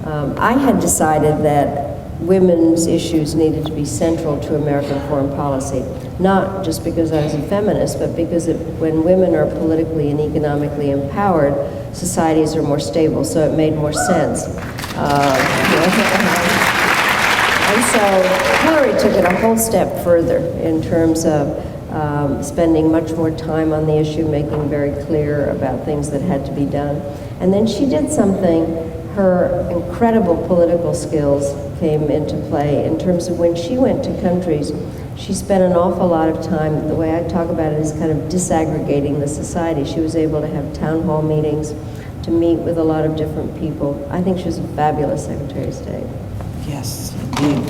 I had decided that women's issues needed to be central to American foreign policy, not just because I was a feminist, but because when women are politically and economically empowered, societies are more stable, so it made more sense. And so Hillary took it a whole step further in terms of spending much more time on the issue, making very clear about things that had to be done. And then she did something, her incredible political skills came into play in terms of when she went to countries, she spent an awful lot of time, the way I talk about it is kind of disaggregating the society. She was able to have town hall meetings, to meet with a lot of different people. I think she was a fabulous Secretary of State. Yes, indeed.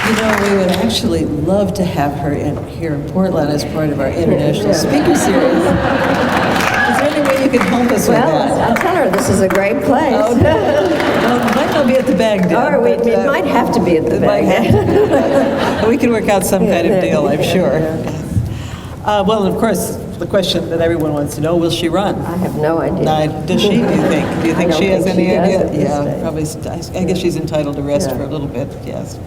You know, we would actually love to have her here in Portland as part of our International Speaker Series. Is there any way you can help us with that? Well, I'll tell her this is a great place. Oh, no. Well, it might not be at the Bagdad. Or it might have to be at the Bagdad. But we can work out some kind of deal, I'm sure. Well, of course, the question that everyone wants to know, will she run? I have no idea. Does she, do you think? Do you think she has any idea? Yeah, probably. probably. I guess she's entitled to rest for a little bit, yes.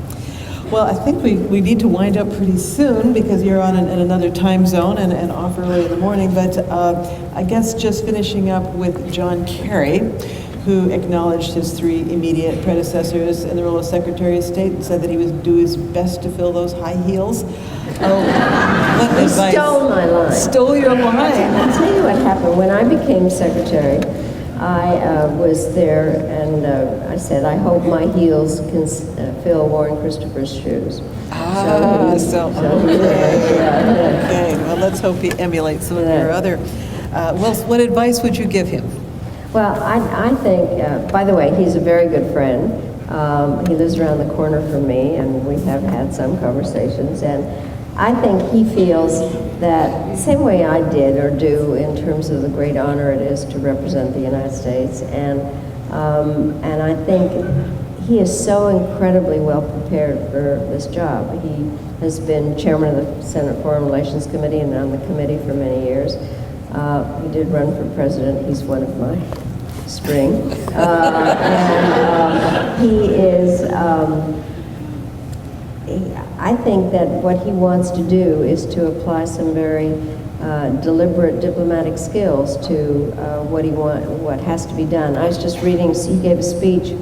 Well, I think we need to wind up pretty soon because you're on in another time zone and off early in the morning. But I guess just finishing up with John Kerry, who acknowledged his three immediate predecessors in the role of Secretary of State and said that he would do his best to fill those high heels. Oh, what advice? Stole my line. Stole your line. I'll tell you what happened. When I became secretary, I was there and I said, I hope my heels can fill Warren Christopher's shoes. Okay, well, let's hope he emulates some of your other. Well, what advice would you give him? Well, I think, by the way, he's a very good friend. He lives around the corner from me, and we have had some conversations. And I think he feels that the same way I did or do in terms of the great honor it is to represent the United States. And I think he is so incredibly well prepared for this job. He has been chairman of the Senate Foreign Relations Committee and on the committee for many years. He did run for president. He's one of my string. He is, I think that what he wants to do is to apply some very deliberate diplomatic skills to what has to be done. I was just reading, he gave a speech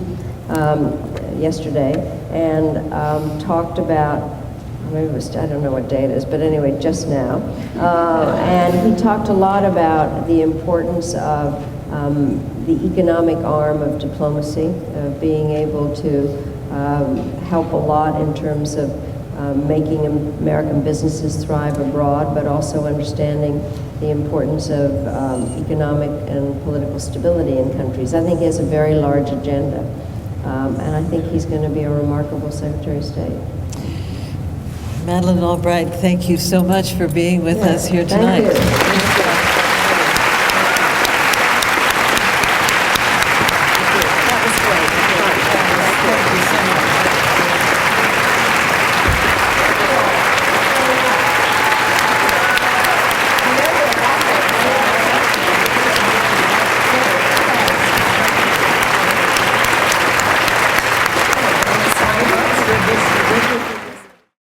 yesterday and talked about, maybe it was, I don't know what day it is, but anyway, just now. And he talked a lot about the importance of the economic arm of diplomacy, being able to help a lot in terms of making American businesses thrive abroad, but also understanding the importance of economic and political stability in countries. I think he has a very large agenda, and I think he's going to be a remarkable Secretary of State. Madeleine Albright, thank you so much for being with us here tonight. Thank you.